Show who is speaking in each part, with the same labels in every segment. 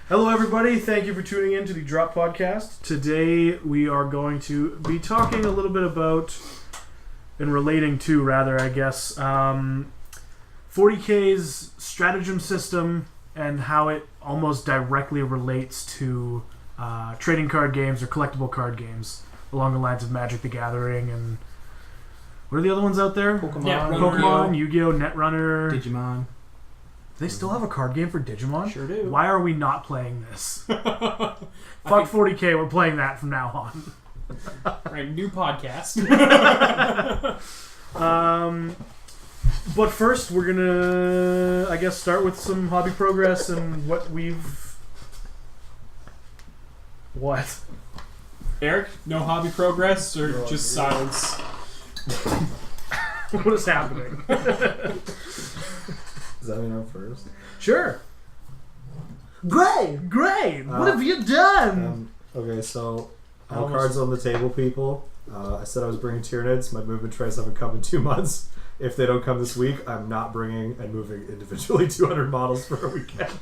Speaker 1: Hello, everybody. Thank you for tuning in to the Drop Podcast. Today, we are going to be talking a little bit about, and relating to, rather, I guess, 40K's stratagem system and how it almost directly relates to trading card games or collectible card games along the lines of Magic the Gathering and what are the other ones out there? Pokemon, Yu-Gi-Oh, Netrunner,
Speaker 2: Digimon.
Speaker 1: Do they still have a card game for Digimon?
Speaker 2: Sure do.
Speaker 1: Why are we not playing this? Fuck 40K, we're playing that from now on.
Speaker 3: Alright, new podcast.
Speaker 1: But first, we're gonna, I guess, start with some hobby progress and what we've... What?
Speaker 3: Eric, no hobby progress or just silence?
Speaker 1: What is happening?
Speaker 4: Does that mean I'm first?
Speaker 1: Sure. Great! What have you done?
Speaker 4: Okay, so all cards on the table, people. I said I was bringing Tyranids. My movement trays haven't come in 2 months. If they don't come this week, I'm not bringing and moving individually 200 models for a weekend.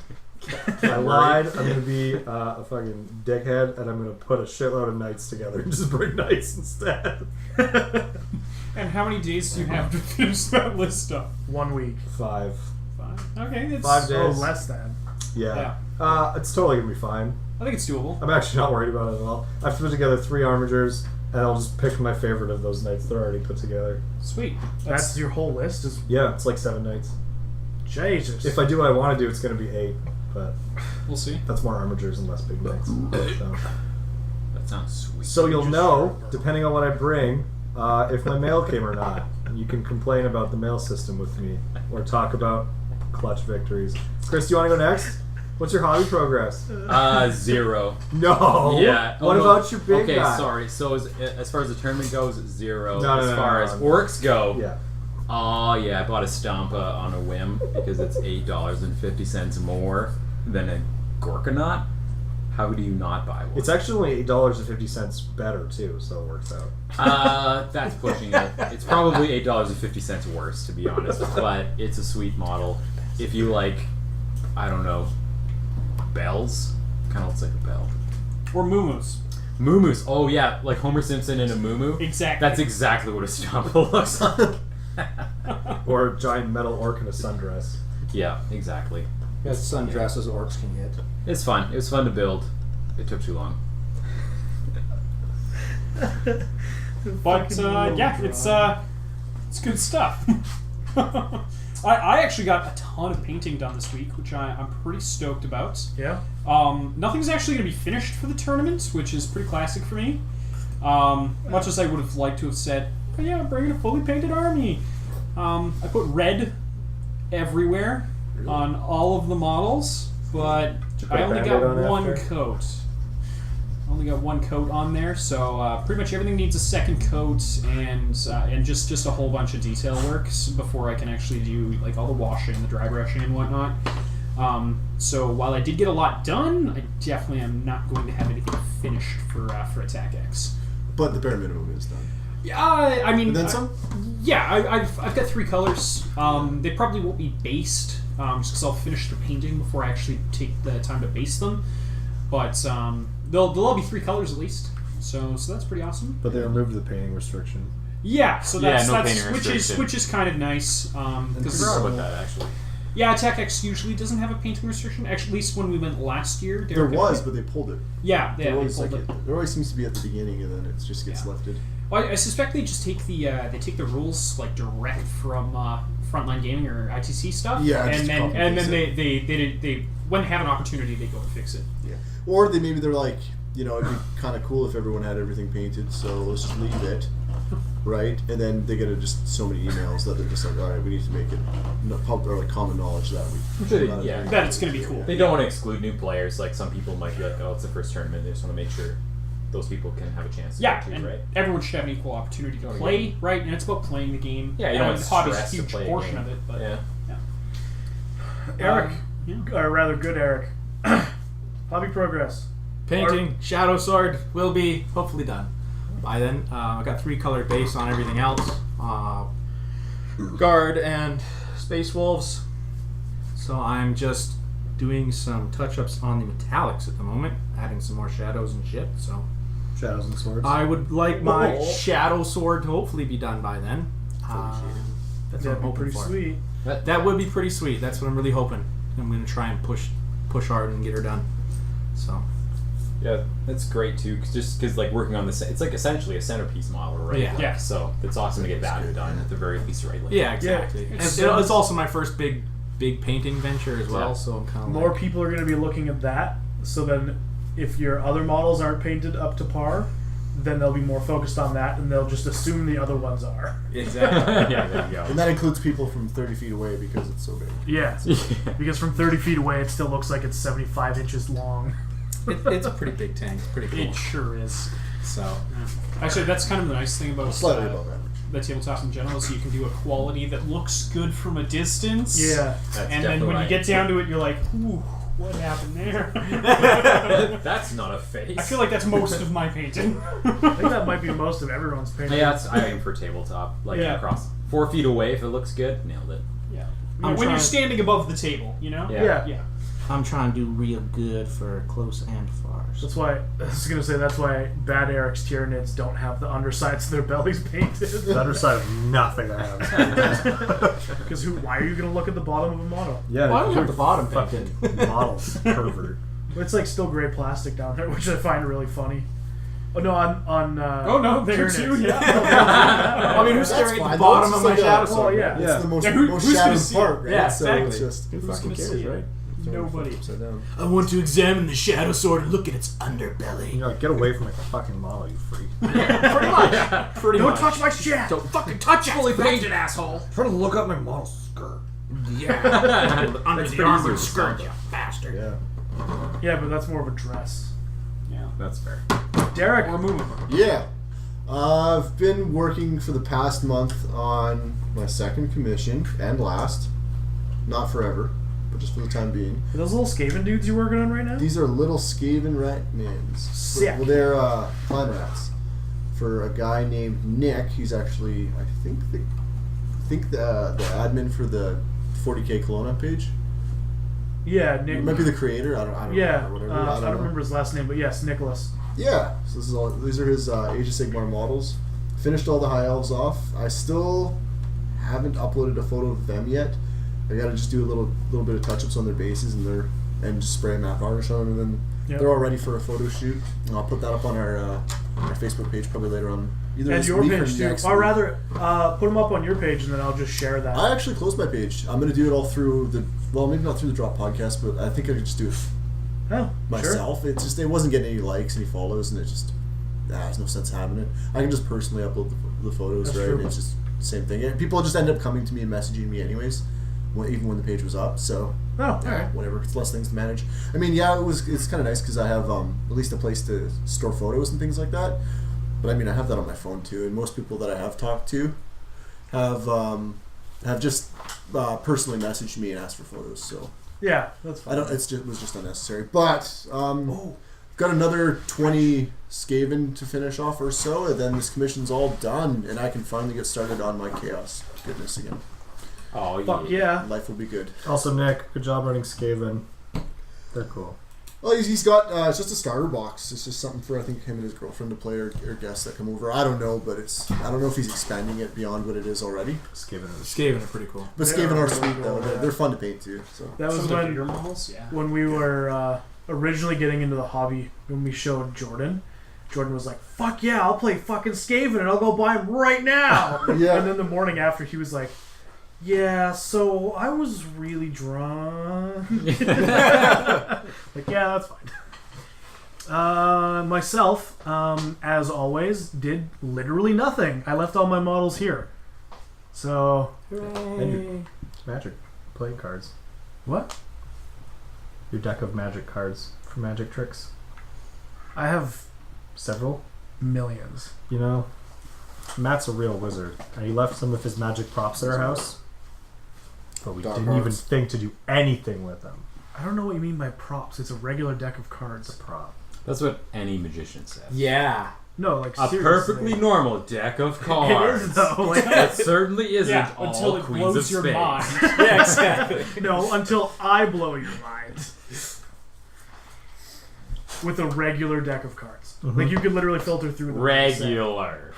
Speaker 4: I lied. I'm going to be a fucking dickhead, and I'm going to put a shitload of knights together and just bring knights instead.
Speaker 3: And how many days do you have to finish that list up?
Speaker 1: 1 week.
Speaker 4: 5.
Speaker 3: 5. Okay, it's
Speaker 4: 5 days.
Speaker 1: Oh, less than.
Speaker 4: Yeah. It's totally going to be fine.
Speaker 3: I think it's doable.
Speaker 4: I'm actually not worried about it at all. I've put together 3 armigers, and I'll just pick my favorite of those knights. They're already put together.
Speaker 3: Sweet.
Speaker 1: That's your whole list?
Speaker 4: Yeah, it's like 7 knights.
Speaker 1: Jesus.
Speaker 4: If I do what I want to do, it's going to be 8, but
Speaker 3: we'll see.
Speaker 4: that's more armigers and less big knights. So.
Speaker 5: That sounds sweet.
Speaker 4: So you'll know, depending on what I bring, if my mail came or not. You can complain about the mail system with me, or talk about clutch victories. Chris, do you want to go next? What's your hobby progress?
Speaker 5: 0.
Speaker 4: No.
Speaker 5: Yeah.
Speaker 4: What about your big
Speaker 5: okay,
Speaker 4: guy?
Speaker 5: sorry. So as far as the tournament goes, 0.
Speaker 4: No,
Speaker 5: as far as orcs go,
Speaker 4: Yeah.
Speaker 5: oh yeah, I bought a Stampa on a whim because it's $8.50 more than a Gorkanaut. How do you not buy one?
Speaker 4: It's actually only $8.50 better too, so it works out.
Speaker 5: That's pushing it. It's probably $8.50 worse, to be honest, but it's a sweet model. If you like, I don't know, bells, kind of looks like a bell.
Speaker 3: Or Mumus.
Speaker 5: Moo-moos. Oh yeah, like Homer Simpson in a moo-moo.
Speaker 3: Exactly.
Speaker 5: That's exactly what a Stampa looks like.
Speaker 4: Or a giant metal orc in a sundress.
Speaker 5: Yeah, exactly.
Speaker 2: That's sundress as orcs can get.
Speaker 5: It's fun. It was fun to build. It took too long.
Speaker 3: But yeah, it's good stuff. I actually got a ton of painting done this week, which I'm pretty stoked about.
Speaker 1: Yeah?
Speaker 3: Nothing's actually going to be finished for the tournament, which is pretty classic for me. Much as I would have liked to have said, oh, yeah, I'm bringing a fully painted army. I put red everywhere on all of the models, but I only got one coat. Only got one coat on there, so pretty much everything needs a second coat and just a whole bunch of detail work before I can actually do like all the washing, the dry brushing, and whatnot. So while I did get a lot done, I definitely am not going to have anything finished for Attack X.
Speaker 6: But the bare minimum is done.
Speaker 3: Yeah, I mean,
Speaker 6: And then some?
Speaker 3: I've got 3 colors. They probably won't be based, just because I'll finish the painting before I actually take the time to base them. But they'll all be 3 colors at least. So that's pretty awesome.
Speaker 4: But they removed the painting restriction.
Speaker 3: Yeah, so
Speaker 5: Yeah,
Speaker 3: that's
Speaker 5: no painting
Speaker 3: which
Speaker 5: restriction.
Speaker 3: is kind of nice.
Speaker 5: I
Speaker 3: Because
Speaker 5: forgot about that actually.
Speaker 3: yeah, Attack X usually doesn't have a painting restriction. Actually, at least when we went last year,
Speaker 6: There was, but they pulled it.
Speaker 3: Yeah, they
Speaker 6: Always
Speaker 3: pulled it.
Speaker 6: there always seems to be at the beginning, and then it just gets lifted.
Speaker 3: Well, I suspect they just take the rules like direct from Frontline Gaming or ITC stuff.
Speaker 6: Yeah,
Speaker 3: and
Speaker 6: just
Speaker 3: then
Speaker 6: copy
Speaker 3: and
Speaker 6: paste
Speaker 3: then they when they have an opportunity they go and fix it.
Speaker 6: Yeah. Or they're like, it'd be kind of cool if everyone had everything painted, so let's just leave it, right? And then they get just so many emails that they're just like, all right, we need to make it or like common knowledge that we.
Speaker 5: Yeah.
Speaker 3: That it's going to be cool.
Speaker 5: They don't want to exclude new players. Like some people might be like, oh, it's the first tournament. They just want to make sure those people can have a chance to
Speaker 3: Yeah,
Speaker 5: go too,
Speaker 3: and
Speaker 5: right?
Speaker 3: everyone should have an equal opportunity to play, right? And it's about playing the game.
Speaker 5: Yeah, you don't want
Speaker 3: the hobby's a
Speaker 5: stress to
Speaker 3: huge
Speaker 5: play a
Speaker 3: portion
Speaker 5: game.
Speaker 3: of it, but
Speaker 5: Yeah.
Speaker 1: Eric,
Speaker 3: yeah.
Speaker 1: or rather good Eric. Hobby progress.
Speaker 2: Painting Shadow Sword will be hopefully done by then. I got 3 color base on everything else. Guard and Space Wolves. So I'm just doing some touch-ups on the metallics at the moment, adding some more shadows and shit. So
Speaker 4: Shadows and swords.
Speaker 2: I would like my shadow sword to hopefully be done by then. That's what
Speaker 1: That'd
Speaker 2: I'm
Speaker 1: be
Speaker 2: hoping
Speaker 1: pretty
Speaker 2: for.
Speaker 1: sweet.
Speaker 2: That would be pretty sweet. That's what I'm really hoping. I'm going to try and push hard and get her done. So
Speaker 5: Yeah, that's great too. Just because like working on this, it's like essentially a centerpiece model, right?
Speaker 2: Yeah.
Speaker 5: Like,
Speaker 3: Yeah.
Speaker 5: So it's awesome to get that done at the very least, right? Like,
Speaker 2: yeah, exactly.
Speaker 1: Yeah,
Speaker 2: And
Speaker 1: it's-
Speaker 2: it's also my first big painting venture as well.
Speaker 5: Yeah.
Speaker 2: So I'm kind of
Speaker 1: More people are going to be looking at that. So then, if your other models aren't painted up to par, then they'll be more focused on that, and they'll just assume the other ones are.
Speaker 2: exactly.
Speaker 5: Yeah, there you go.
Speaker 6: And that includes people from 30 feet away because it's so big.
Speaker 1: Yeah, because from 30 feet away, it still looks like it's 75 inches long.
Speaker 2: It's a pretty big tank. It's pretty cool.
Speaker 3: It sure is.
Speaker 2: So
Speaker 3: Actually, that's kind of the nice thing about
Speaker 6: Slightly above average.
Speaker 3: the tabletop in general, is you can do a quality that looks good from a distance.
Speaker 1: Yeah.
Speaker 5: That's
Speaker 3: And then when you
Speaker 5: definitely-
Speaker 3: get down to it, you're like, ooh, what happened there?
Speaker 5: That's not a face.
Speaker 3: I feel like that's most of my painting.
Speaker 1: I think that might be most of everyone's painting.
Speaker 5: Yeah, I aim for tabletop, like
Speaker 3: Yeah.
Speaker 5: across 4 feet away. If it looks good, nailed it.
Speaker 3: Yeah.
Speaker 2: I'm
Speaker 3: When you're
Speaker 2: trying-
Speaker 3: standing above the table, you know?
Speaker 5: Yeah.
Speaker 3: Yeah.
Speaker 2: I'm trying to do real good for close and far.
Speaker 1: That's why I was gonna say that's why Bad Eric's Tyranids don't have the undersides of their bellies painted.
Speaker 4: The underside of nothing I have.
Speaker 1: Because why are you gonna look at the bottom of a model?
Speaker 4: Yeah,
Speaker 2: Why don't you have
Speaker 4: you're
Speaker 2: the bottom
Speaker 4: fucking
Speaker 2: painted?
Speaker 4: models, pervert.
Speaker 1: It's like still gray plastic down there, which I find really funny. Oh no, on
Speaker 3: Oh no, there
Speaker 1: Tyranids.
Speaker 3: too, yeah.
Speaker 2: I mean, who's
Speaker 6: That's
Speaker 2: staring at
Speaker 6: fine,
Speaker 2: the
Speaker 6: though.
Speaker 2: bottom
Speaker 6: It's
Speaker 2: of my
Speaker 6: like a-
Speaker 2: shadow
Speaker 1: Oh
Speaker 2: sword?
Speaker 1: yeah.
Speaker 6: It's the most,
Speaker 3: Yeah, who's
Speaker 6: most
Speaker 3: gonna
Speaker 6: shadowed
Speaker 3: see
Speaker 6: part,
Speaker 3: it?
Speaker 6: right?
Speaker 2: Yeah,
Speaker 6: so
Speaker 2: exactly.
Speaker 6: it's just
Speaker 3: Who's gonna see it? Nobody.
Speaker 6: upside down.
Speaker 2: I want to examine the shadow sword and look at its underbelly.
Speaker 4: You know, get away from my fucking model, you freak.
Speaker 2: Pretty much. Pretty
Speaker 1: Don't
Speaker 2: much.
Speaker 1: touch my shit!
Speaker 2: Don't fucking touch it. Fully painted, asshole.
Speaker 4: Trying to look up my model skirt.
Speaker 2: Yeah. Under
Speaker 5: That's
Speaker 2: the
Speaker 5: pretty
Speaker 2: armored
Speaker 5: easy to
Speaker 2: skirt,
Speaker 5: stop.
Speaker 2: you bastard.
Speaker 6: Yeah.
Speaker 1: Yeah, but that's more of a dress.
Speaker 3: Yeah.
Speaker 5: That's fair.
Speaker 1: Derek,
Speaker 3: Or moving.
Speaker 6: Yeah. I've been working for the past month on my second commission and last. Not forever, but just for the time being.
Speaker 1: are those little Skaven dudes you're working on right now?
Speaker 6: These are little Skaven Ratmans.
Speaker 1: Sick.
Speaker 6: Well, they're clan rats. For a guy named Nick. He's actually, I think the admin for the 40K Kelowna page.
Speaker 1: Yeah,
Speaker 6: He
Speaker 1: Nick.
Speaker 6: might be the creator. I don't
Speaker 1: Yeah,
Speaker 6: know. Whatever.
Speaker 1: I
Speaker 6: don't
Speaker 1: don't
Speaker 6: know.
Speaker 1: remember his last name, but yes, Nicholas.
Speaker 6: Yeah, so this is all. These are his Age of Sigmar models. Finished all the high elves off. I still haven't uploaded a photo of them yet. I gotta just do a little bit of touch-ups on their bases and just spray matte varnish on them, and then
Speaker 1: Yep.
Speaker 6: they're all ready for a photo shoot. And I'll put that up on our Facebook page probably later on. Either
Speaker 1: And
Speaker 6: this
Speaker 1: your
Speaker 6: week
Speaker 1: page
Speaker 6: or
Speaker 1: too.
Speaker 6: next
Speaker 1: Or
Speaker 6: week.
Speaker 1: rather, put them up on your page, and then I'll just share that.
Speaker 6: I actually closed my page. I'm gonna do it all through maybe not through the Drop podcast, but I think I could just do it
Speaker 1: Oh,
Speaker 6: myself.
Speaker 1: Sure.
Speaker 6: It wasn't getting any likes, any follows, and it just there's no sense having it. I can just personally upload the photos,
Speaker 1: That's
Speaker 6: right?
Speaker 1: true.
Speaker 6: And it's just the same thing. And people just end up coming to me and messaging me anyways, even when the page was up. So
Speaker 1: Oh, alright.
Speaker 6: whatever. It's less things to manage. I mean, yeah, it's kind of nice because I have at least a place to store photos and things like that. But I mean, I have that on my phone too, and most people that I have talked to have just personally messaged me and asked for photos. So
Speaker 1: Yeah, that's fine.
Speaker 6: it was just unnecessary. But got another 20 Skaven to finish off or so, and then this commission's all done, and I can finally get started on my chaos goodness again.
Speaker 5: Oh,
Speaker 1: Fuck yeah.
Speaker 6: Life will be good.
Speaker 4: Also, Nick, good job running Skaven. They're cool.
Speaker 6: Well, he's got it's just a starter box. It's just something for I think him and his girlfriend to play or guests that come over. I don't know, but I don't know if he's expanding it beyond what it is already.
Speaker 4: Skaven is.
Speaker 2: Skaven are pretty cool.
Speaker 6: But
Speaker 1: They
Speaker 6: Skaven
Speaker 1: are
Speaker 6: are
Speaker 1: really
Speaker 6: sweet
Speaker 1: cool,
Speaker 6: though.
Speaker 1: yeah.
Speaker 6: They're fun to paint too. So
Speaker 1: That was
Speaker 3: Some of the
Speaker 1: when
Speaker 3: bigger models, yeah.
Speaker 1: when we were originally getting into the hobby. When we showed Jordan was like, "Fuck yeah, I'll play fucking Skaven and I'll go buy him right now."
Speaker 6: Yeah.
Speaker 1: And then the morning after, he was like, "Yeah, so I was really drunk." Like, yeah, that's fine. Myself, as always, did literally nothing. I left all my models here. So,
Speaker 4: And your magic playing cards.
Speaker 1: what?
Speaker 4: Your deck of magic cards for magic tricks.
Speaker 1: I have
Speaker 4: Several.
Speaker 1: millions.
Speaker 4: You know, Matt's a real wizard. And he left some of his magic props at our house. But we
Speaker 6: Dark
Speaker 4: didn't even
Speaker 6: arts.
Speaker 4: think to do anything with them.
Speaker 1: I don't know what you mean by props. It's a regular deck of
Speaker 4: It's
Speaker 1: cards.
Speaker 4: a prop.
Speaker 5: That's what any magician says.
Speaker 2: Yeah.
Speaker 1: No, like
Speaker 5: A
Speaker 1: seriously.
Speaker 5: perfectly normal deck of cards.
Speaker 1: It is though. Like,
Speaker 5: It certainly isn't
Speaker 3: Yeah,
Speaker 5: all
Speaker 3: until it
Speaker 5: Queens
Speaker 3: blows
Speaker 5: of
Speaker 3: your
Speaker 5: Spades.
Speaker 3: mind.
Speaker 2: Yeah, exactly.
Speaker 1: no, until I blow your mind. With a regular deck of cards. Like you could literally filter through them.
Speaker 5: Regular.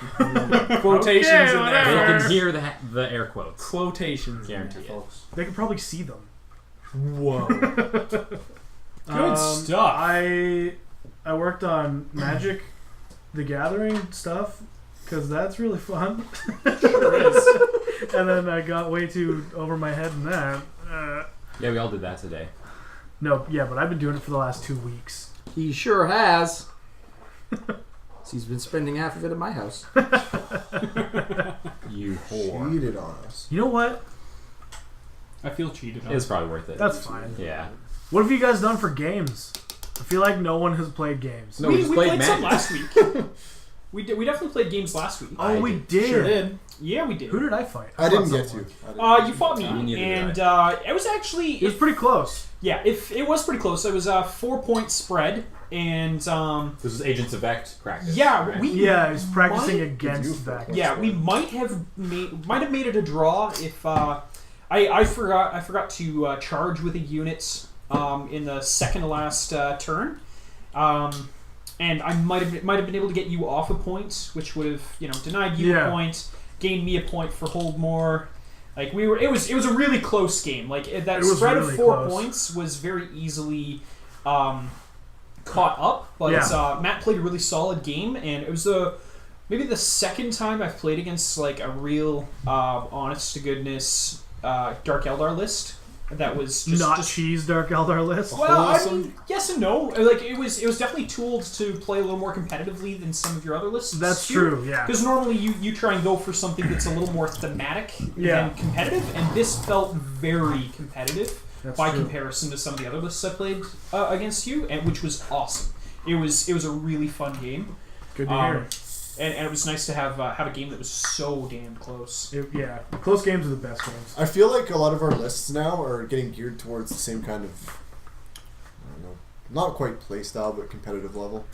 Speaker 2: Quotations
Speaker 1: Okay,
Speaker 2: in
Speaker 5: They
Speaker 1: whatever.
Speaker 2: there.
Speaker 5: can hear the air quotes.
Speaker 2: Quotations.
Speaker 5: Guarantee
Speaker 2: in
Speaker 5: it.
Speaker 2: there, folks.
Speaker 1: They could probably see them.
Speaker 2: Whoa.
Speaker 3: Good stuff.
Speaker 1: I worked on Magic the Gathering stuff because that's really fun.
Speaker 3: Sure is.
Speaker 1: And then I got way too over my head in that.
Speaker 5: Yeah, we all did that today.
Speaker 1: No, yeah, but I've been doing it for the last 2 weeks.
Speaker 7: He sure has. He's been spending half of it at my house.
Speaker 5: You whore.
Speaker 6: Cheated on us.
Speaker 1: You know what?
Speaker 3: I feel cheated on.
Speaker 5: It's probably worth it.
Speaker 1: That's fine.
Speaker 5: Yeah.
Speaker 1: What have you guys done for games? I feel like no one has played games.
Speaker 5: No,
Speaker 3: we
Speaker 5: just
Speaker 3: played some
Speaker 5: Magic.
Speaker 3: last week. We definitely played games last week.
Speaker 1: Oh, we did.
Speaker 3: Sure did. Yeah, we did.
Speaker 1: Who did I fight?
Speaker 6: I didn't
Speaker 1: fought
Speaker 6: get
Speaker 1: someone.
Speaker 6: to.
Speaker 3: You fought me,
Speaker 5: Neither did
Speaker 3: and it was actually
Speaker 1: It was pretty close.
Speaker 3: yeah. If it was pretty close, it was a 4-point spread, and
Speaker 5: This is Agents of Vect practice.
Speaker 3: yeah,
Speaker 5: right?
Speaker 3: we
Speaker 1: Yeah, I was practicing
Speaker 3: might-
Speaker 1: against that.
Speaker 3: yeah we might have made it a draw if I forgot to charge with a unit in the second to last turn. And I might have been able to get you off a point, which would have denied you a point, gained me a point for hold more. Like it was a really close game. Like that spread
Speaker 1: really
Speaker 3: of 4
Speaker 1: close.
Speaker 3: points was very easily caught up. But Matt played a really solid game, and it was maybe the second time I've played against like a real honest to goodness Dark Eldar list. That was just
Speaker 1: cheese Dark Eldar list.
Speaker 3: well, I mean, yes and no. Like it was definitely tooled to play a little more competitively than some of your other lists.
Speaker 1: That's true, yeah.
Speaker 3: Because normally you try and go for something that's a little more thematic
Speaker 1: Yeah.
Speaker 3: than competitive, and this felt very competitive
Speaker 1: That's
Speaker 3: by
Speaker 1: true.
Speaker 3: comparison to some of the other lists I played against you, and which was awesome. It was a really fun game.
Speaker 1: Good to hear.
Speaker 3: And it was nice to have a game that was so damn close.
Speaker 1: Yeah, close games are the best games.
Speaker 6: I feel like a lot of our lists now are getting geared towards the same kind of, I don't know, not quite play style, but competitive level.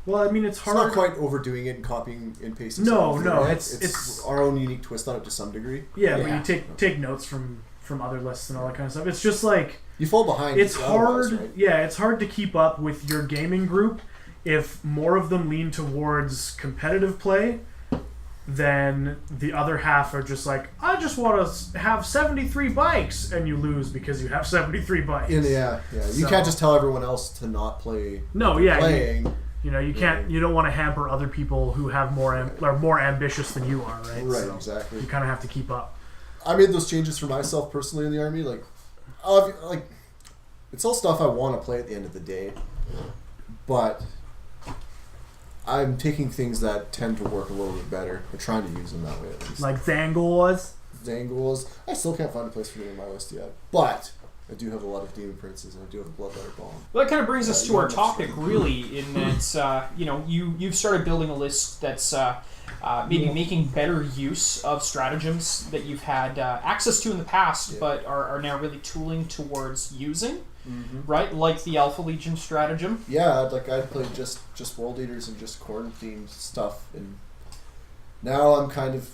Speaker 1: Well, I mean, it's
Speaker 6: It's
Speaker 1: hard.
Speaker 6: not quite overdoing it and copying and pasting.
Speaker 1: No,
Speaker 6: something.
Speaker 1: no,
Speaker 6: it's
Speaker 1: it's-
Speaker 6: our own unique twist on it to some degree.
Speaker 1: Yeah, but
Speaker 3: Yeah.
Speaker 1: you take notes from other lists and all that kind of stuff. It's just like
Speaker 6: You fall behind.
Speaker 1: it's
Speaker 6: otherwise,
Speaker 1: hard.
Speaker 6: right?
Speaker 1: Yeah, it's hard to keep up with your gaming group if more of them lean towards competitive play. Then the other half are just like, I just want to have 73 bikes, and you lose because you have 73 bikes.
Speaker 6: Yeah. You
Speaker 1: So-
Speaker 6: can't just tell everyone else to not play.
Speaker 1: No, yeah,
Speaker 6: Playing.
Speaker 1: you can't. You don't want to hamper other people who have are more ambitious than you are, right?
Speaker 6: Right,
Speaker 1: So
Speaker 6: exactly.
Speaker 1: you kind of have to keep up.
Speaker 6: I made those changes for myself personally in the army. Like it's all stuff I want to play at the end of the day, but I'm taking things that tend to work a little bit better and trying to use them that way at least.
Speaker 1: Like Zangors.
Speaker 6: Zangles. I still can't find a place for them in my list yet, but I do have a lot of Demon Princes and I do have a Bloodletter Bomb.
Speaker 3: Well, that kind of brings us
Speaker 6: you
Speaker 3: to our
Speaker 6: want to-
Speaker 3: topic, really, in that you've started building a list that's maybe making better use of stratagems that you've had access to in the past,
Speaker 6: Yeah.
Speaker 3: but are now really tooling towards using,
Speaker 6: Mm-hmm.
Speaker 3: right? Like the Alpha Legion stratagem.
Speaker 6: Yeah, I'd played just World Eaters and just Khorne themed stuff, and now I'm kind of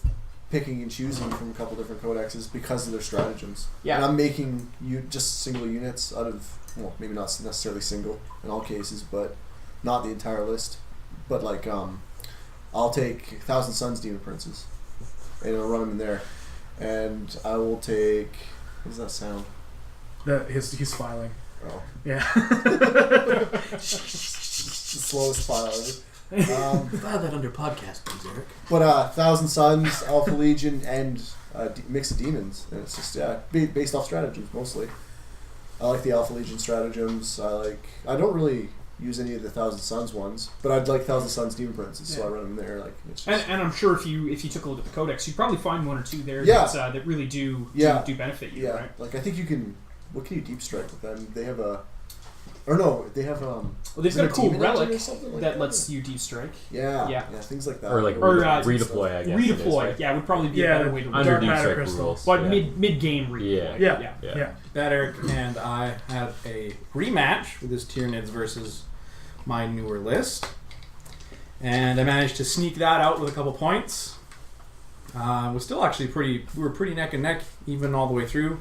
Speaker 6: picking and choosing from a couple different codexes because of their stratagems.
Speaker 3: Yeah.
Speaker 6: And I'm making just single units out of, well, maybe not necessarily single in all cases, but not the entire list. But I'll take Thousand Suns Demon Princes, and I'll run them in there, and I will take. What does that sound?
Speaker 1: He's smiling.
Speaker 6: Oh,
Speaker 1: Yeah.
Speaker 6: the slowest file ever.
Speaker 7: File that under podcast, please, Eric.
Speaker 6: But Thousand Suns, Alpha Legion, and mix of demons, and it's just based off stratagems mostly. I like the Alpha Legion stratagems. I don't really use any of the Thousand Suns ones, but I'd like Thousand Suns Demon Princes, so I run them there. It's just,
Speaker 3: And I'm sure if you took a look at the codex, you'd probably find one or two there
Speaker 6: Yeah.
Speaker 3: that really do benefit you,
Speaker 6: yeah,
Speaker 3: right?
Speaker 6: I think you can. What can you deep strike with them? They have or no, they have
Speaker 3: Well, they've got a cool
Speaker 6: Demon Engine
Speaker 3: relic
Speaker 6: or something like
Speaker 3: that lets you deep strike.
Speaker 6: yeah, things like that.
Speaker 5: Or like redeploy, I guess. it is,
Speaker 3: Redeploy,
Speaker 5: right?
Speaker 3: yeah, would probably be a better way to
Speaker 5: Under
Speaker 1: Dark
Speaker 5: deep
Speaker 1: matter
Speaker 5: strike
Speaker 1: crystal.
Speaker 5: rules.
Speaker 3: But
Speaker 5: yeah.
Speaker 3: mid game redeploy.
Speaker 1: Yeah.
Speaker 2: That Eric and I had a rematch with his Tyranids versus my newer list. And I managed to sneak that out with a couple points. Was still actually we were pretty neck and neck even all the way through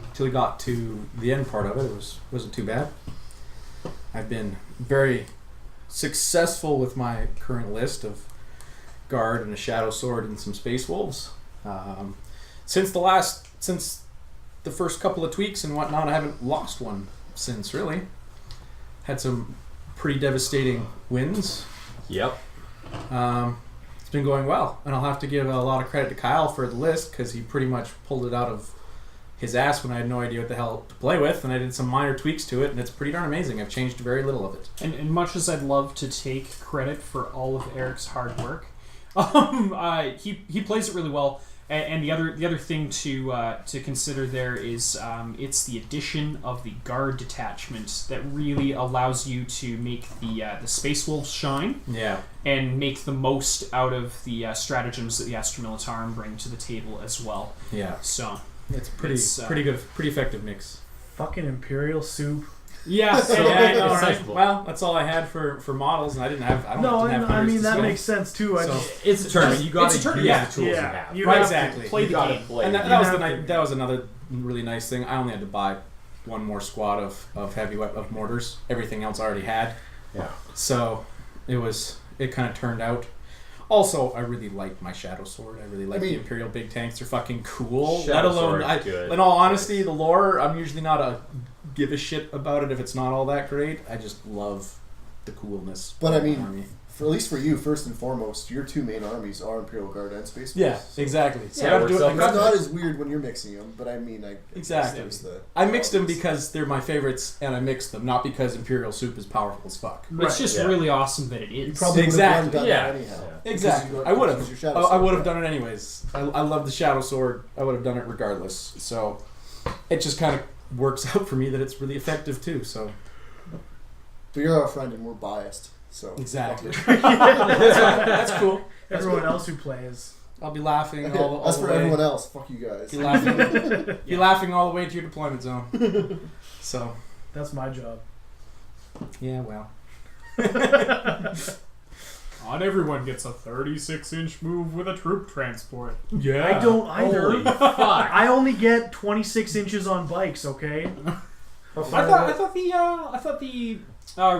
Speaker 2: until we got to the end part of it. It wasn't too bad. I've been very successful with my current list of Guard and a Shadow Sword and some Space Wolves. Since the first couple of tweaks and whatnot, I haven't lost one since, really. Had some pretty devastating wins.
Speaker 5: Yep.
Speaker 2: It's been going well, and I'll have to give a lot of credit to Kyle for the list because he pretty much pulled it out of his ass when I had no idea what the hell to play with, and I did some minor tweaks to it, and it's pretty darn amazing. I've changed very little of it.
Speaker 3: And much as I'd love to take credit for all of Eric's hard work, he plays it really well. And the other thing to consider there is it's the addition of the Guard detachment that really allows you to make the Space Wolves shine.
Speaker 2: Yeah.
Speaker 3: And make the most out of the stratagems that the Astra Militarum bring to the table as well.
Speaker 2: Yeah.
Speaker 3: So
Speaker 2: it's pretty good, pretty effective mix.
Speaker 1: Fucking Imperial soup.
Speaker 3: Yeah.
Speaker 2: So, yeah, I know, right? Well, that's all I had for models, and I didn't have.
Speaker 1: I mean that makes sense too.
Speaker 5: It's a tournament. You got to use the tools you have.
Speaker 1: You
Speaker 2: right,
Speaker 1: have
Speaker 2: exactly.
Speaker 3: Play the game.
Speaker 2: And that was another really nice thing. I only had to buy one more squad of heavy of mortars. Everything else I already had.
Speaker 5: Yeah.
Speaker 2: So it kind of turned out. Also, I really like my Shadow Sword. I really like the Imperial big tanks. They're fucking cool.
Speaker 5: Shadow
Speaker 2: Let alone,
Speaker 5: Sword's good.
Speaker 2: in all honesty, the lore, I'm usually not a give a shit about it if it's not all that great. I just love the coolness.
Speaker 6: But I mean, at least for you, first and foremost, your two main armies are Imperial Guard and Space Force.
Speaker 2: Yeah, exactly. So
Speaker 5: Yeah,
Speaker 2: it's
Speaker 6: It's not as weird when you're mixing them, but I mean,
Speaker 2: exactly. I mixed them because they're my favorites, and I mixed them not because Imperial Soup is powerful as fuck.
Speaker 3: It's just really awesome that it is.
Speaker 6: You probably would have done that anyhow.
Speaker 2: Exactly. I would have. I would have done it anyways. I love the Shadow Sword. I would have done it regardless. So it just kind of works out for me that it's really effective too. So.
Speaker 6: But you're our friend, and we're biased. So
Speaker 2: exactly. That's cool.
Speaker 1: Everyone else who plays.
Speaker 2: I'll be laughing all
Speaker 6: As
Speaker 2: the
Speaker 6: for
Speaker 2: way.
Speaker 6: everyone else, fuck you guys.
Speaker 2: Be laughing all the way to your deployment zone. So
Speaker 1: that's my job.
Speaker 2: Yeah, well.
Speaker 3: Not everyone gets a 36-inch move with a troop transport.
Speaker 2: Yeah.
Speaker 1: I don't either.
Speaker 5: Holy fuck.
Speaker 1: I only get 26 inches on bikes, okay?
Speaker 3: I thought the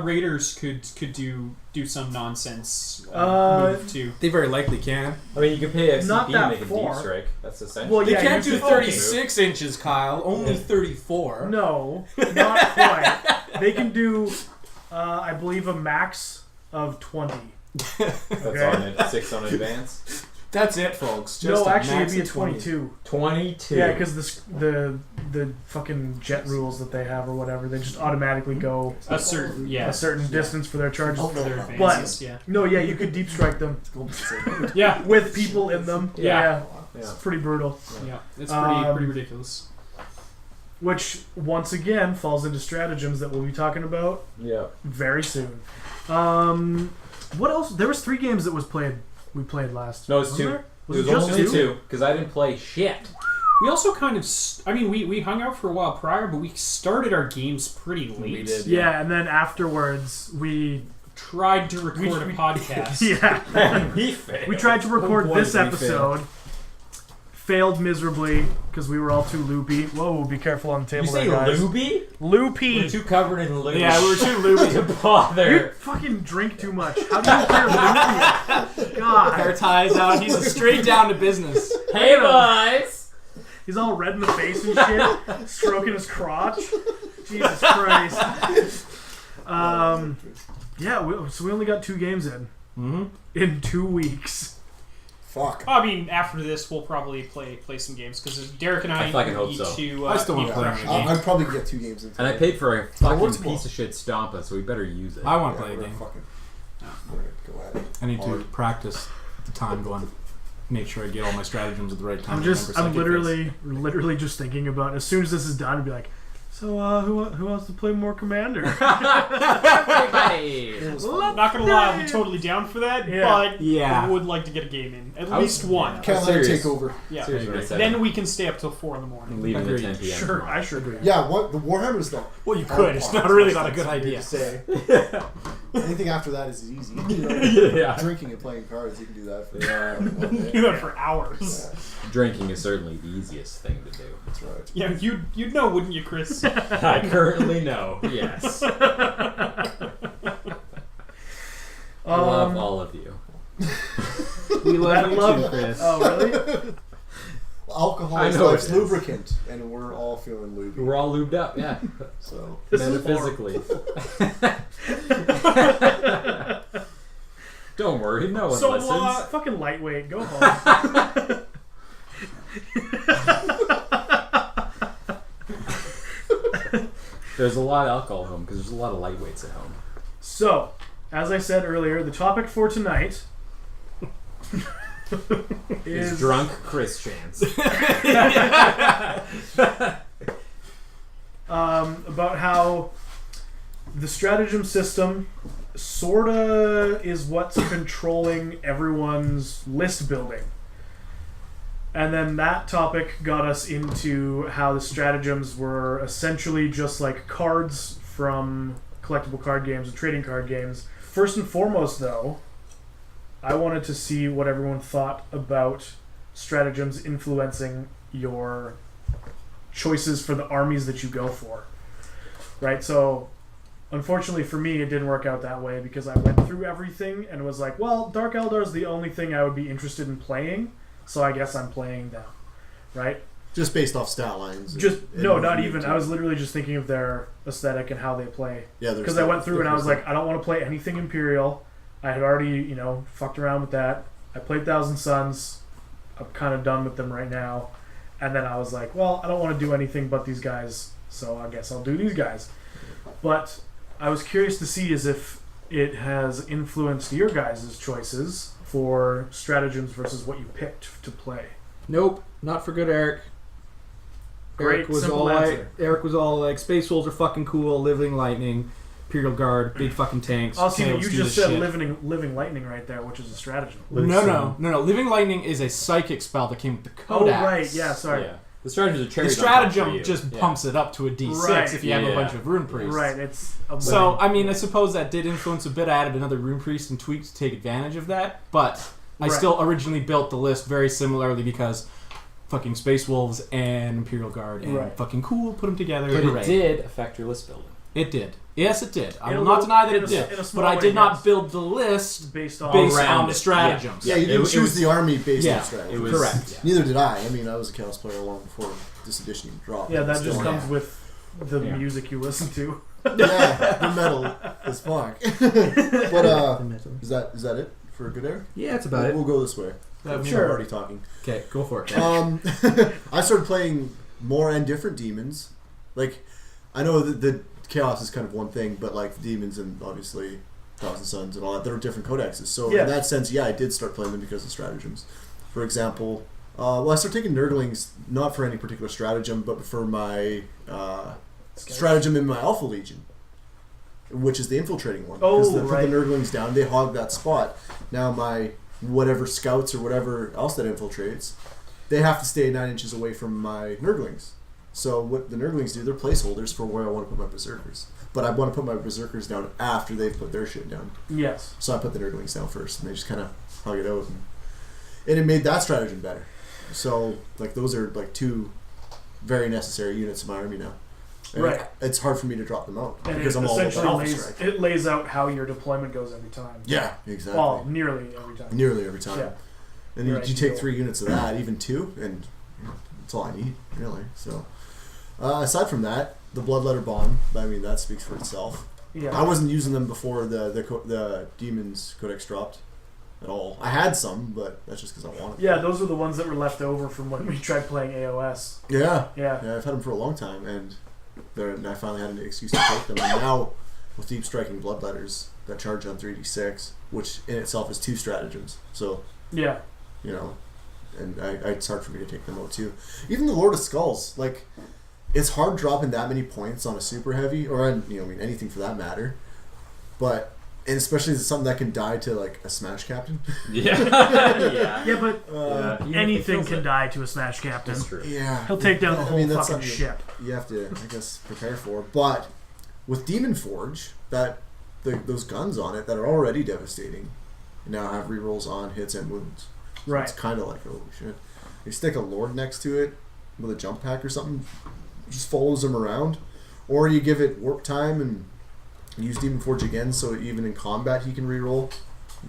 Speaker 3: Raiders could do some nonsense move too.
Speaker 2: They very likely can.
Speaker 5: I mean, you can pay
Speaker 1: Not
Speaker 5: XCP
Speaker 1: that
Speaker 5: and make a
Speaker 1: far.
Speaker 5: deep strike. That's essential.
Speaker 1: Well,
Speaker 2: They
Speaker 1: yeah,
Speaker 2: can't
Speaker 1: you
Speaker 2: do
Speaker 1: could-
Speaker 2: 36 inches, Kyle. Only 34.
Speaker 1: No, not quite. They can do, I believe, a max of 20.
Speaker 5: That's on it. 6 on advance.
Speaker 2: That's it, folks. Just
Speaker 1: No,
Speaker 2: a
Speaker 1: actually, it'd
Speaker 2: max
Speaker 1: be a
Speaker 2: of 20.
Speaker 1: 22.
Speaker 5: 22.
Speaker 1: Yeah, because the fucking jet rules that they have or whatever, they just automatically go
Speaker 3: A certain
Speaker 1: distance for their charges.
Speaker 3: for their
Speaker 1: But
Speaker 3: advances. Yeah.
Speaker 1: no, yeah, you could deep strike them
Speaker 3: Yeah.
Speaker 1: with people in them.
Speaker 3: Yeah.
Speaker 1: It's pretty brutal.
Speaker 3: Yeah. It's pretty ridiculous.
Speaker 1: Which once again falls into stratagems that we'll be talking about
Speaker 5: Yeah.
Speaker 1: very soon. What else? There was 3 games that we played last.
Speaker 5: No, it's
Speaker 1: Wasn't
Speaker 5: 2.
Speaker 1: there?
Speaker 5: It
Speaker 1: Was
Speaker 5: was
Speaker 1: it just
Speaker 5: only
Speaker 1: 2?
Speaker 5: 2 because I didn't play shit.
Speaker 3: We also kind of, we hung out for a while prior, but we started our games pretty late.
Speaker 2: We did.
Speaker 1: Yeah, and then afterwards we
Speaker 3: Tried to record a podcast.
Speaker 1: yeah
Speaker 5: He failed.
Speaker 1: we tried to record
Speaker 2: boy,
Speaker 1: this
Speaker 2: did we
Speaker 1: episode. Failed miserably because we were all too loopy. Whoa, be careful on the table
Speaker 5: You
Speaker 1: there,
Speaker 5: say
Speaker 1: guys.
Speaker 5: loopy?
Speaker 1: Loopy.
Speaker 5: We're too covered in lube.
Speaker 2: Yeah, we were too loopy
Speaker 5: to bother.
Speaker 1: You fucking drink too much. How do you care loopy? God.
Speaker 2: Hair ties out. He's straight down to business.
Speaker 5: Hey, boys!
Speaker 1: He's all red in the face and shit, stroking his crotch. Jesus Christ. Yeah, so we only got 2 games in 2 weeks.
Speaker 6: Fuck.
Speaker 3: I mean, after this, we'll probably play some games because Derek and I
Speaker 5: fucking hope
Speaker 3: need
Speaker 5: so.
Speaker 3: to.
Speaker 2: I still wanna
Speaker 3: need
Speaker 2: play
Speaker 3: crush
Speaker 2: them.
Speaker 3: a game.
Speaker 6: I'd probably get 2 games in.
Speaker 5: And I paid for a
Speaker 6: what's
Speaker 5: fucking
Speaker 6: more?
Speaker 5: piece of shit Stompa, so we better use it.
Speaker 2: I want to play a game.
Speaker 6: We're gonna go at it.
Speaker 2: I need to
Speaker 6: Hard.
Speaker 2: practice the time going. Make sure I get all my stratagems at the right time.
Speaker 1: I'm literally just thinking about as soon as this is done, I'd be like, so who wants to play more Commander?
Speaker 5: Everybody!
Speaker 6: It was fun.
Speaker 3: Not gonna lie, I'll be totally down for that,
Speaker 1: Yeah.
Speaker 3: but
Speaker 2: Yeah.
Speaker 3: I would like to get a game in. At
Speaker 5: I was-
Speaker 3: least one.
Speaker 6: Can't let it
Speaker 5: serious.
Speaker 6: take over.
Speaker 3: Yeah.
Speaker 5: Seriously,
Speaker 3: Then we can stay up till 4 in the morning.
Speaker 5: I'm leaving
Speaker 2: Agreed.
Speaker 5: at 10 p.m.
Speaker 1: Sure,
Speaker 5: tomorrow.
Speaker 1: I sure agree.
Speaker 6: Yeah, what the Warhammer is the
Speaker 2: Well, you
Speaker 6: hard
Speaker 2: could. It's
Speaker 6: part.
Speaker 2: not really not a
Speaker 6: That's
Speaker 2: good
Speaker 6: weird
Speaker 2: idea.
Speaker 6: to say. Anything after that is easy. You know,
Speaker 5: Yeah.
Speaker 6: Drinking and playing cards, you can do that for
Speaker 3: Do that for hours.
Speaker 5: Drinking is certainly the easiest thing to do.
Speaker 6: That's right.
Speaker 3: Yeah, you'd know, wouldn't you, Chris?
Speaker 5: I currently know. Yes. I love all of you.
Speaker 7: We love you
Speaker 1: love-
Speaker 7: too, Chris.
Speaker 1: Oh, really?
Speaker 6: Alcohol
Speaker 5: I
Speaker 6: is
Speaker 5: know
Speaker 6: life's
Speaker 5: it is.
Speaker 6: lubricant, and we're all feeling lubed.
Speaker 5: We're all lubed up, yeah.
Speaker 6: So
Speaker 1: This is
Speaker 5: Metaphysically. Don't worry, no one
Speaker 3: So,
Speaker 5: listens.
Speaker 1: Fucking lightweight. Go home.
Speaker 5: There's a lot of alcohol at home because there's a lot of lightweights at home.
Speaker 1: So, as I said earlier, the topic for tonight
Speaker 5: Is
Speaker 1: is
Speaker 5: drunk Chris chance.
Speaker 1: about how the stratagem system sorta is what's controlling everyone's list building. And then that topic got us into how the stratagems were essentially just like cards from collectible card games and trading card games. First and foremost, though, I wanted to see what everyone thought about stratagems influencing your choices for the armies that you go for. Right? So, unfortunately for me, it didn't work out that way because I went through everything and was like, well, Dark Eldar is the only thing I would be interested in playing, so I guess I'm playing them. Right?
Speaker 6: just based off stat lines.
Speaker 1: Not even. I was literally just thinking of their aesthetic and how they play.
Speaker 6: Yeah,
Speaker 1: Because I went through and I was like, I don't want to play anything Imperial. I had already, fucked around with that. I played Thousand Suns. I'm kind of done with them right now. And then I was like, well, I don't want to do anything but these guys, so I guess I'll do these guys. But I was curious to see as if it has influenced your guys' choices for stratagems versus what you picked to play.
Speaker 7: Nope, not for good Eric.
Speaker 1: Great, simple answer.
Speaker 7: Eric was all like, Space Wolves are fucking cool, Living Lightning, Imperial Guard, big fucking tanks.
Speaker 1: Also,
Speaker 7: tanks
Speaker 1: you
Speaker 7: do
Speaker 1: just
Speaker 7: this
Speaker 1: said
Speaker 7: shit.
Speaker 1: living lightning right there, which is a stratagem.
Speaker 2: No. Living Lightning is a psychic spell that came with the
Speaker 1: Oh,
Speaker 2: Codex.
Speaker 1: right. Yeah, sorry.
Speaker 5: Yeah. The stratagem is a cherry.
Speaker 2: The stratagem just pumps it up to a D6
Speaker 1: Right.
Speaker 2: if you have a
Speaker 5: Yeah.
Speaker 2: bunch of rune priests.
Speaker 1: Right, it's a
Speaker 2: So, I mean, I suppose that did influence a bit. I added another rune priest and tweaked to take advantage of that, but I
Speaker 1: Right.
Speaker 2: still originally built the list very similarly because fucking Space Wolves and Imperial Guard and
Speaker 1: Right.
Speaker 2: fucking cool, put them together.
Speaker 5: But
Speaker 2: hooray.
Speaker 5: it did affect your list building.
Speaker 2: It did. Yes, it did. I
Speaker 1: In a
Speaker 2: will not
Speaker 1: little-
Speaker 2: deny that
Speaker 1: in
Speaker 2: it
Speaker 1: a-
Speaker 2: did.
Speaker 1: in a small
Speaker 2: But I
Speaker 1: way,
Speaker 2: did not
Speaker 1: yes.
Speaker 2: build the list
Speaker 1: based on
Speaker 2: based
Speaker 5: Around
Speaker 2: on the
Speaker 5: it,
Speaker 2: stratagems.
Speaker 6: Yeah, you didn't
Speaker 5: It
Speaker 6: choose
Speaker 5: was-
Speaker 6: the army based
Speaker 2: Yeah,
Speaker 6: on strategy.
Speaker 5: it was-
Speaker 2: Correct.
Speaker 5: yeah.
Speaker 6: Neither did I. I mean, I was a Chaos player long before this edition even dropped.
Speaker 1: Yeah, that
Speaker 6: Still
Speaker 1: just
Speaker 6: am.
Speaker 1: comes with the
Speaker 5: Yeah.
Speaker 1: music you listen to.
Speaker 6: Yeah, the metal as fuck. But is that it for a good air?
Speaker 7: Yeah, that's about it.
Speaker 6: We'll go this way.
Speaker 2: Sure.
Speaker 6: I'm already talking.
Speaker 7: Okay, go for it.
Speaker 6: I started playing more and different demons. Like, I know that the chaos is kind of one thing, but like demons and obviously Thousand Suns and all that, there are different codexes. So
Speaker 1: Yeah.
Speaker 6: in that sense, yeah, I did start playing them because of stratagems. For example, I started taking nerdlings not for any particular stratagem, but for my stratagem in my Alpha Legion, which is the infiltrating one.
Speaker 1: Oh,
Speaker 6: Because
Speaker 1: right.
Speaker 6: put the nerdlings down, they hog that spot. Now my whatever scouts or whatever else that infiltrates, they have to stay 9 inches away from my nerdlings. So what the nerdlings do, they're placeholders for where I want to put my berserkers. But I want to put my berserkers down after they've put their shit down.
Speaker 1: Yes.
Speaker 6: So I put the nerdlings down first, and they just kind of hug it out, and it made that stratagem better. So like those are like two very necessary units in my army now. And
Speaker 1: Right.
Speaker 6: It's hard for me to drop them out
Speaker 1: And
Speaker 6: because
Speaker 1: it
Speaker 6: I'm all about
Speaker 1: essentially
Speaker 6: Alpha
Speaker 1: lays,
Speaker 6: Strike.
Speaker 1: it lays out how your deployment goes every time.
Speaker 6: Yeah, exactly.
Speaker 1: Well, nearly every time.
Speaker 6: Nearly every time.
Speaker 1: Yeah.
Speaker 6: And you
Speaker 1: Right,
Speaker 6: take
Speaker 1: cool.
Speaker 6: 3 units of that, even 2, and that's all I need, really. So, aside from that, the Bloodletter Bond, I mean, that speaks for itself.
Speaker 1: Yeah.
Speaker 6: I wasn't using them before the Demons Codex dropped at all. I had some, but that's just because I wanted them.
Speaker 1: Yeah, those were the ones that were left over from when we tried playing AOS.
Speaker 6: Yeah.
Speaker 1: Yeah.
Speaker 6: Yeah, I've had them for a long time, and I finally had an excuse to take them. And now, with Deep Striking Bloodletters that charge on 3d6, which in itself is 2 stratagems. So,
Speaker 1: Yeah.
Speaker 6: And it's hard for me to take them out too. Even the Lord of Skulls, like, it's hard dropping that many points on a super heavy, or on, anything for that matter. But, and especially something that can die to like a Smash Captain.
Speaker 5: Yeah. Yeah.
Speaker 1: Yeah, but
Speaker 5: Yeah.
Speaker 1: anything can die to a Smash Captain.
Speaker 5: That's true.
Speaker 6: Yeah,
Speaker 1: He'll take down the whole
Speaker 6: that's
Speaker 1: fucking
Speaker 6: something
Speaker 1: ship.
Speaker 6: you have to, I guess, prepare for. But with Demon Forge, that those guns on it that are already devastating now have rerolls on hits and wounds. So
Speaker 1: Right.
Speaker 6: It's kind of like, oh shit. You stick a Lord next to it with a jump pack or something, just follows them around. Or you give it warp time and use Demon Forge again, so even in combat he can reroll.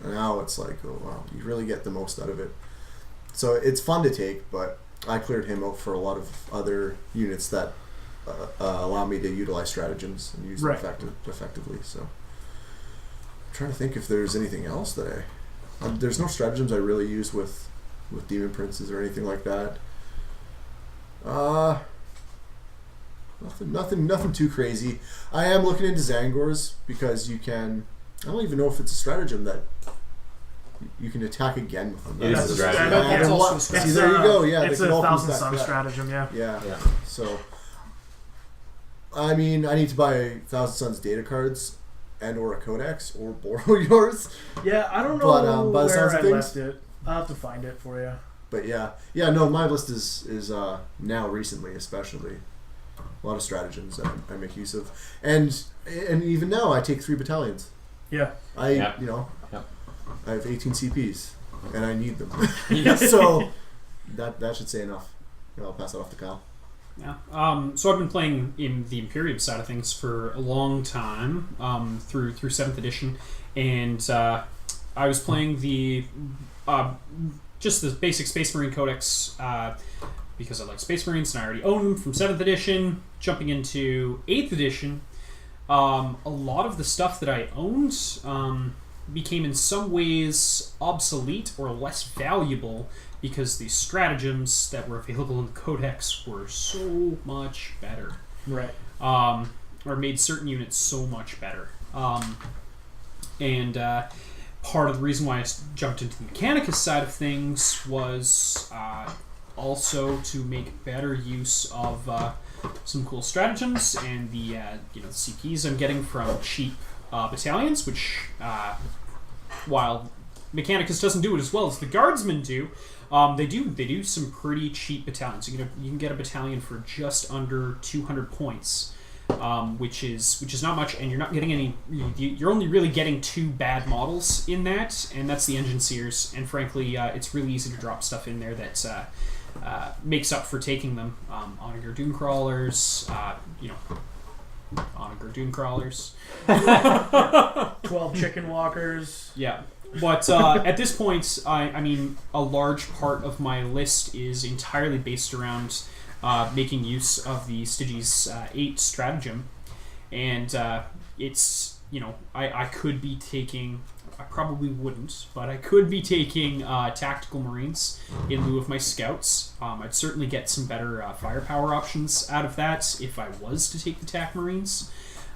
Speaker 6: Now it's like, oh wow, you really get the most out of it. So it's fun to take, but I cleared him out for a lot of other units that allow me to utilize stratagems and use them effectively. So I'm trying to think if there's anything else that there's no stratagems I really use with Demon Princes or anything like that. Nothing too crazy. I am looking into Zangors because you can. I don't even know if it's a stratagem that you can attack again with them.
Speaker 5: It is a stratagem.
Speaker 3: That's also a
Speaker 6: See,
Speaker 3: stratagem.
Speaker 6: there you go. Yeah,
Speaker 1: It's
Speaker 6: they
Speaker 1: a
Speaker 6: can all use
Speaker 1: 1,000
Speaker 6: that
Speaker 1: Sun
Speaker 6: crap.
Speaker 1: stratagem, yeah.
Speaker 6: Yeah.
Speaker 5: Yeah.
Speaker 6: So, I mean, I need to buy 1,000 Suns data cards and or a codex or borrow yours.
Speaker 1: Yeah, I don't know
Speaker 6: But, by the sounds
Speaker 1: where
Speaker 6: of
Speaker 1: I
Speaker 6: things-
Speaker 1: left it. I'll have to find it for you.
Speaker 6: But yeah, no, my list is now recently especially a lot of stratagems that I make use of, and even now I take 3 battalions.
Speaker 1: Yeah.
Speaker 6: I have 18 CPs and I need them. So that should say enough. I'll pass it off to Kyle.
Speaker 3: Yeah. So I've been playing in the Imperium side of things for a long time, through 7th edition, and I was playing the just the basic Space Marine Codex because I like Space Marines and I already own them from 7th edition. Jumping into 8th edition, a lot of the stuff that I owned became in some ways obsolete or less valuable because the stratagems that were available in the Codex were so much better.
Speaker 1: Right.
Speaker 3: Or made certain units so much better. And part of the reason why I jumped into the Mechanicus side of things was also to make better use of some cool stratagems and the CPs I'm getting from cheap battalions, which while Mechanicus doesn't do it as well as the Guardsmen do, they do some pretty cheap battalions. You can get a battalion for just under 200 points. Which is not much, and you're not getting any. You're only really getting 2 bad models in that, and that's the Engine Seers. And frankly, it's really easy to drop stuff in there that makes up for taking them. Onager Dooncrawlers, Onager Dooncrawlers.
Speaker 1: 12 Chicken Walkers.
Speaker 3: Yeah. But at this point, I mean, a large part of my list is entirely based around making use of the Styges 8 stratagem, and it's, I could be taking, I probably wouldn't, but I could be taking tactical marines in lieu of my scouts. I'd certainly get some better firepower options out of that if I was to take the tac marines,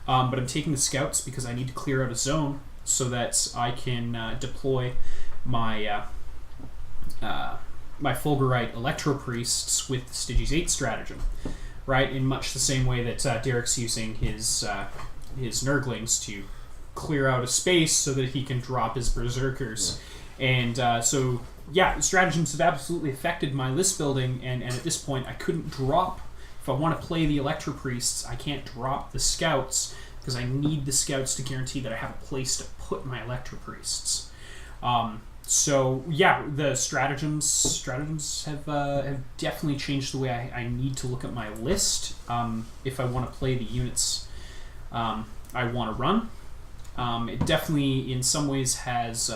Speaker 3: but I'm taking the scouts because I need to clear out a zone so that I can deploy my my Fulgurite Electro-Priests with the Styges 8 stratagem, right? In much the same way that Derek's using his Nurglings to clear out a space so that he can drop his Berserkers. Yeah. And so, stratagems have absolutely affected my list building, and at this point I couldn't drop, if I want to play the Electro-Priests, I can't drop the Scouts, because I need the Scouts to guarantee that I have a place to put my Electro-Priests. So the stratagems have definitely changed the way I need to look at my list if I want to play the units I want to run. It definitely, in some ways, has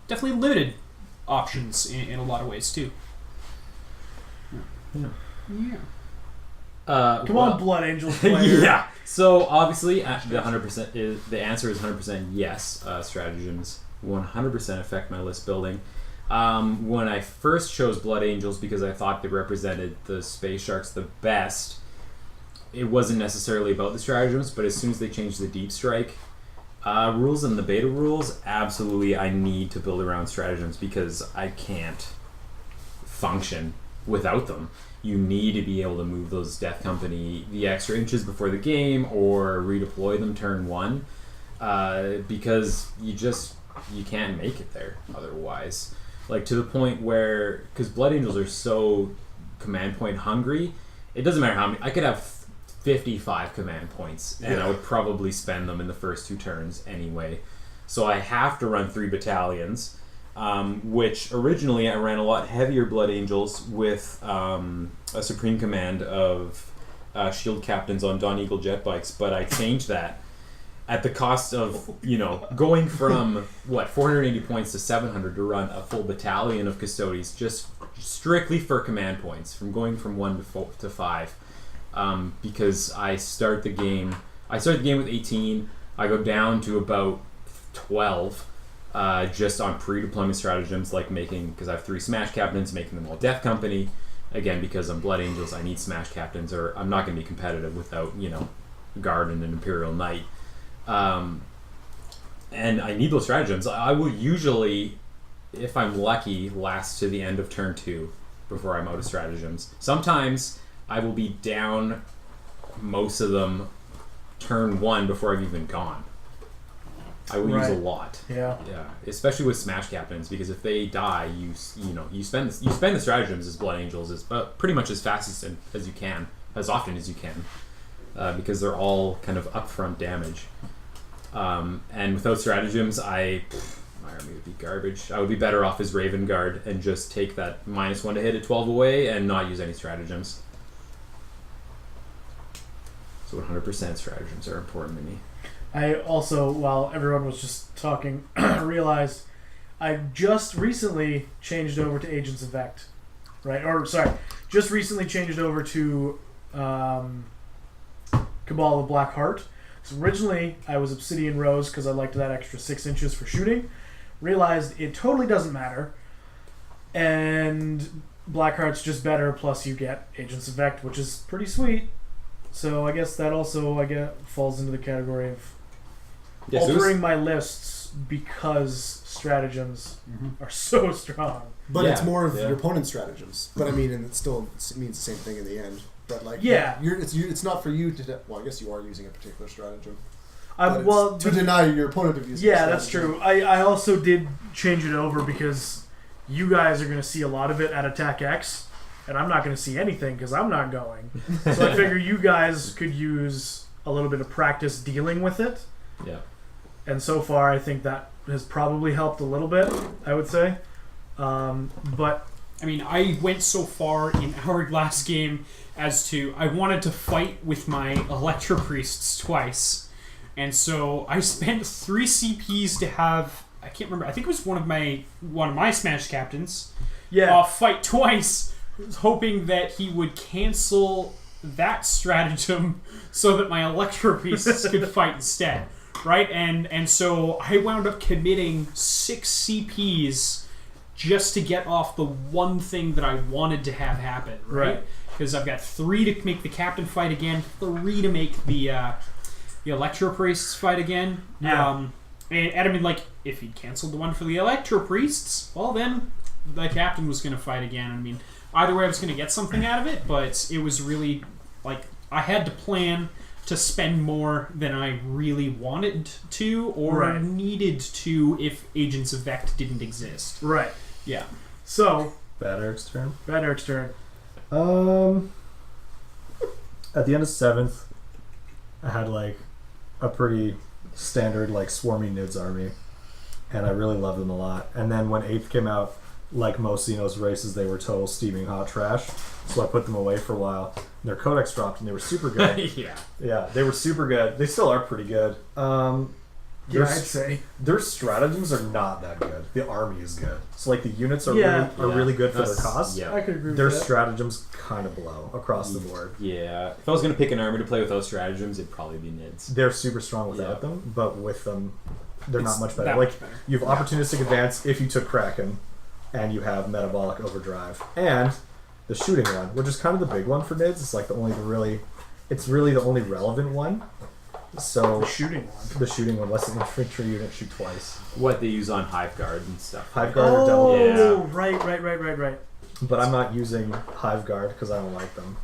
Speaker 3: definitely limited options in a lot of ways too. Yeah.
Speaker 1: Come on, Blood Angels player.
Speaker 5: Yeah. So obviously, the 100% is the answer is 100% yes. Stratagems 100% affect my list building. When I first chose Blood Angels because I thought they represented the Space Sharks the best, it wasn't necessarily about the stratagems, but as soon as they changed the Deep Strike rules and the beta rules, absolutely I need to build around stratagems because I can't function without them. You need to be able to move those Death Company the extra inches before the game or redeploy them turn 1 because you can't make it there otherwise. Like, to the point where, because Blood Angels are so command point hungry, it doesn't matter how many. I could have 55 command points, and I would probably spend them in the first 2 turns anyway. So I have to run 3 battalions, which originally I ran a lot heavier Blood Angels with a supreme command of shield captains on Dawn Eagle jet bikes, but I changed that at the cost of, going from 480 points to 700 to run a full battalion of custodies just strictly for command points, from going from 1 to 5, because I start the game with 18, I go down to about 12 just on pre-deployment stratagems, like because I have 3 smash captains, making them all death company. Again, because I'm Blood Angels, I need smash captains, or I'm not going to be competitive without guard and an Imperial Knight. And I need those stratagems. I will usually, if I'm lucky, last to the end of turn 2 before I'm out of stratagems. Sometimes I will be down most of them turn 1 before I've even gone. I will use a lot.
Speaker 1: Yeah.
Speaker 5: Especially with smash captains, because if they die, you spend the stratagems as Blood Angels as pretty much as fast as you can, as often as you can, because they're all kind of upfront damage. And without stratagems, my army would be garbage. I would be better off as Raven Guard and just take that -1 to hit at 12 away and not use any stratagems. So 100% stratagems are important to me.
Speaker 1: I also, while everyone was just talking, realized I just recently changed over to Agents of Vect, right? Or, sorry, just recently changed over to Cabal of Black Heart. So originally, I was Obsidian Rose because I liked that extra 6 inches for shooting. Realized it totally doesn't matter. And Blackheart's just better, plus you get Agents of Vect, which is pretty sweet. So I guess that also falls into the category of altering my lists because stratagems are so strong.
Speaker 6: But it's more of your opponent's stratagems. But I mean, and it still means the same thing in the end. But it's not for you to. Well, I guess you are using a particular stratagem. To deny your opponent of using.
Speaker 1: Yeah, that's true. I also did change it over because you guys are going to see a lot of it at Attack X, and I'm not going to see anything because I'm not going. So I figure you guys could use a little bit of practice dealing with it.
Speaker 5: Yeah.
Speaker 1: And so far, I think that has probably helped a little bit, I would say. But
Speaker 3: I mean, I went so far in our last game as to I wanted to fight with my Electro Priests twice. And so I spent 3 CPs to have, I can't remember, I think it was one of my Smash Captains fight twice, hoping that he would cancel that stratagem so that my Electro Priests could fight instead. Right? And so I wound up committing 6 CPs just to get off the one thing that I wanted to have happen, right? Because I've got 3 to make the captain fight again, 3 to make the Electro Priests fight again.
Speaker 1: Yeah.
Speaker 3: And I mean, like, if he'd canceled the one for the Electro Priests, well, then the captain was going to fight again. I mean, either way, I was going to get something out of it, but it was really, like, I had to plan to spend more than I really wanted to or needed to if Agents of Vect didn't exist.
Speaker 1: Right.
Speaker 3: Yeah.
Speaker 1: So,
Speaker 4: Bad Eric's turn. At the end of 7th, I had like a pretty standard like swarmy Nids army, and I really loved them a lot. And then when 8th came out, like most Xenos races, they were total steaming hot trash. So I put them away for a while. And their codex dropped, and they were super good. Yeah, they were super good. They still are pretty good.
Speaker 1: I'd say
Speaker 4: their stratagems are not that good. The army is good. So like the units are really good for their cost.
Speaker 1: Yeah, I could agree with
Speaker 4: their
Speaker 1: that.
Speaker 4: stratagems kind of blow across the board.
Speaker 5: Yeah, if I was going to pick an army to play without stratagems, it'd probably be Nids.
Speaker 4: They're super strong without them, but with them, they're not much better.
Speaker 3: Much better.
Speaker 4: You have opportunistic advance if you took Kraken, and you have metabolic overdrive, and the shooting one, which is kind of the big one for Nids. It's like it's really the only relevant one. So
Speaker 1: The shooting one lets an infantry unit shoot twice.
Speaker 5: What they use on Hive Guard and stuff.
Speaker 4: Hive Guard or Devil.
Speaker 5: Yeah.
Speaker 1: Right.
Speaker 4: But I'm not using Hive Guard because I don't like them.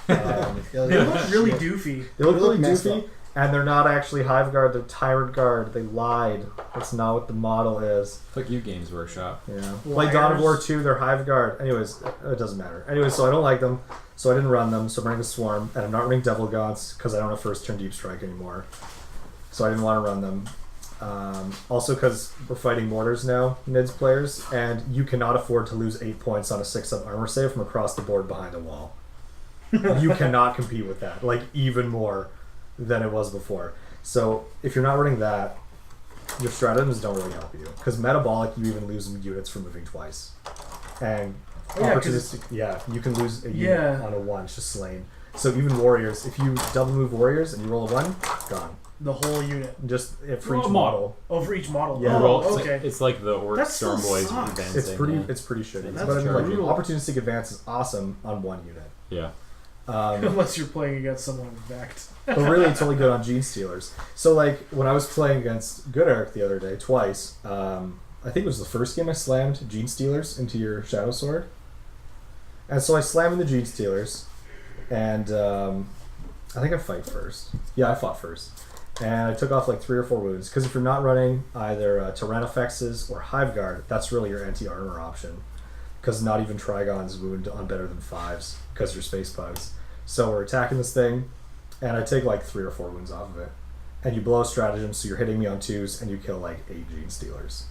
Speaker 1: They look really doofy.
Speaker 4: They look really
Speaker 6: messed
Speaker 4: doofy,
Speaker 6: up.
Speaker 4: And they're not actually Hive Guard, they're Tyrant Guard. They lied. That's not what the model is.
Speaker 5: Fuck you, Games Workshop.
Speaker 4: Yeah. Like Dawn of War 2, they're Hive Guard. Anyways, it doesn't matter. Anyways, so I don't like them, so I didn't run them, so I'm running the Swarm, and I'm not running Devil Gods, because I don't have first turn Deep Strike anymore. So I didn't want to run them. Also because we're fighting Mortars now, NIDS players, and you cannot afford to lose 8 points on a 6-up armor save from across the board behind a wall. You cannot compete with that, like even more than it was before. So if you're not running that, your stratagems don't really help you, because metabolic you even lose units for moving twice, and opportunistic, you can lose a unit on a 1, it's just slain. So even warriors, if you double move warriors and you roll a 1, gone.
Speaker 1: The whole unit.
Speaker 4: Just for each model.
Speaker 1: Oh, for each model.
Speaker 4: Yeah.
Speaker 1: Oh, okay.
Speaker 5: It's like the Orc
Speaker 1: That still
Speaker 5: Storm Boys
Speaker 1: sucks.
Speaker 5: advancing.
Speaker 4: It's pretty shitty.
Speaker 1: That's
Speaker 4: But I mean, like,
Speaker 1: brutal.
Speaker 4: opportunistic advance is awesome on 1 unit.
Speaker 5: Yeah.
Speaker 1: Unless you're playing against someone backed.
Speaker 4: But really, it's only good on Gene Stealers. So, like, when I was playing against Good Eric the other day, twice, I think it was the first game I slammed Gene Stealers into your Shadow Sword. And so I slammed in the Gene Stealers, and I think I fight first. Yeah, I fought first. And I took off like 3 or 4 wounds, because if you're not running either Tyrannofexes or Hive Guard, that's really your anti-armor option. Because not even Trigons wound on better than 5s, because you're space bugs. So we're attacking this thing, and I take like 3 or 4 wounds off of it. And you blow Stratagems, so you're hitting me on 2s, and you kill like 8 Gene Stealers.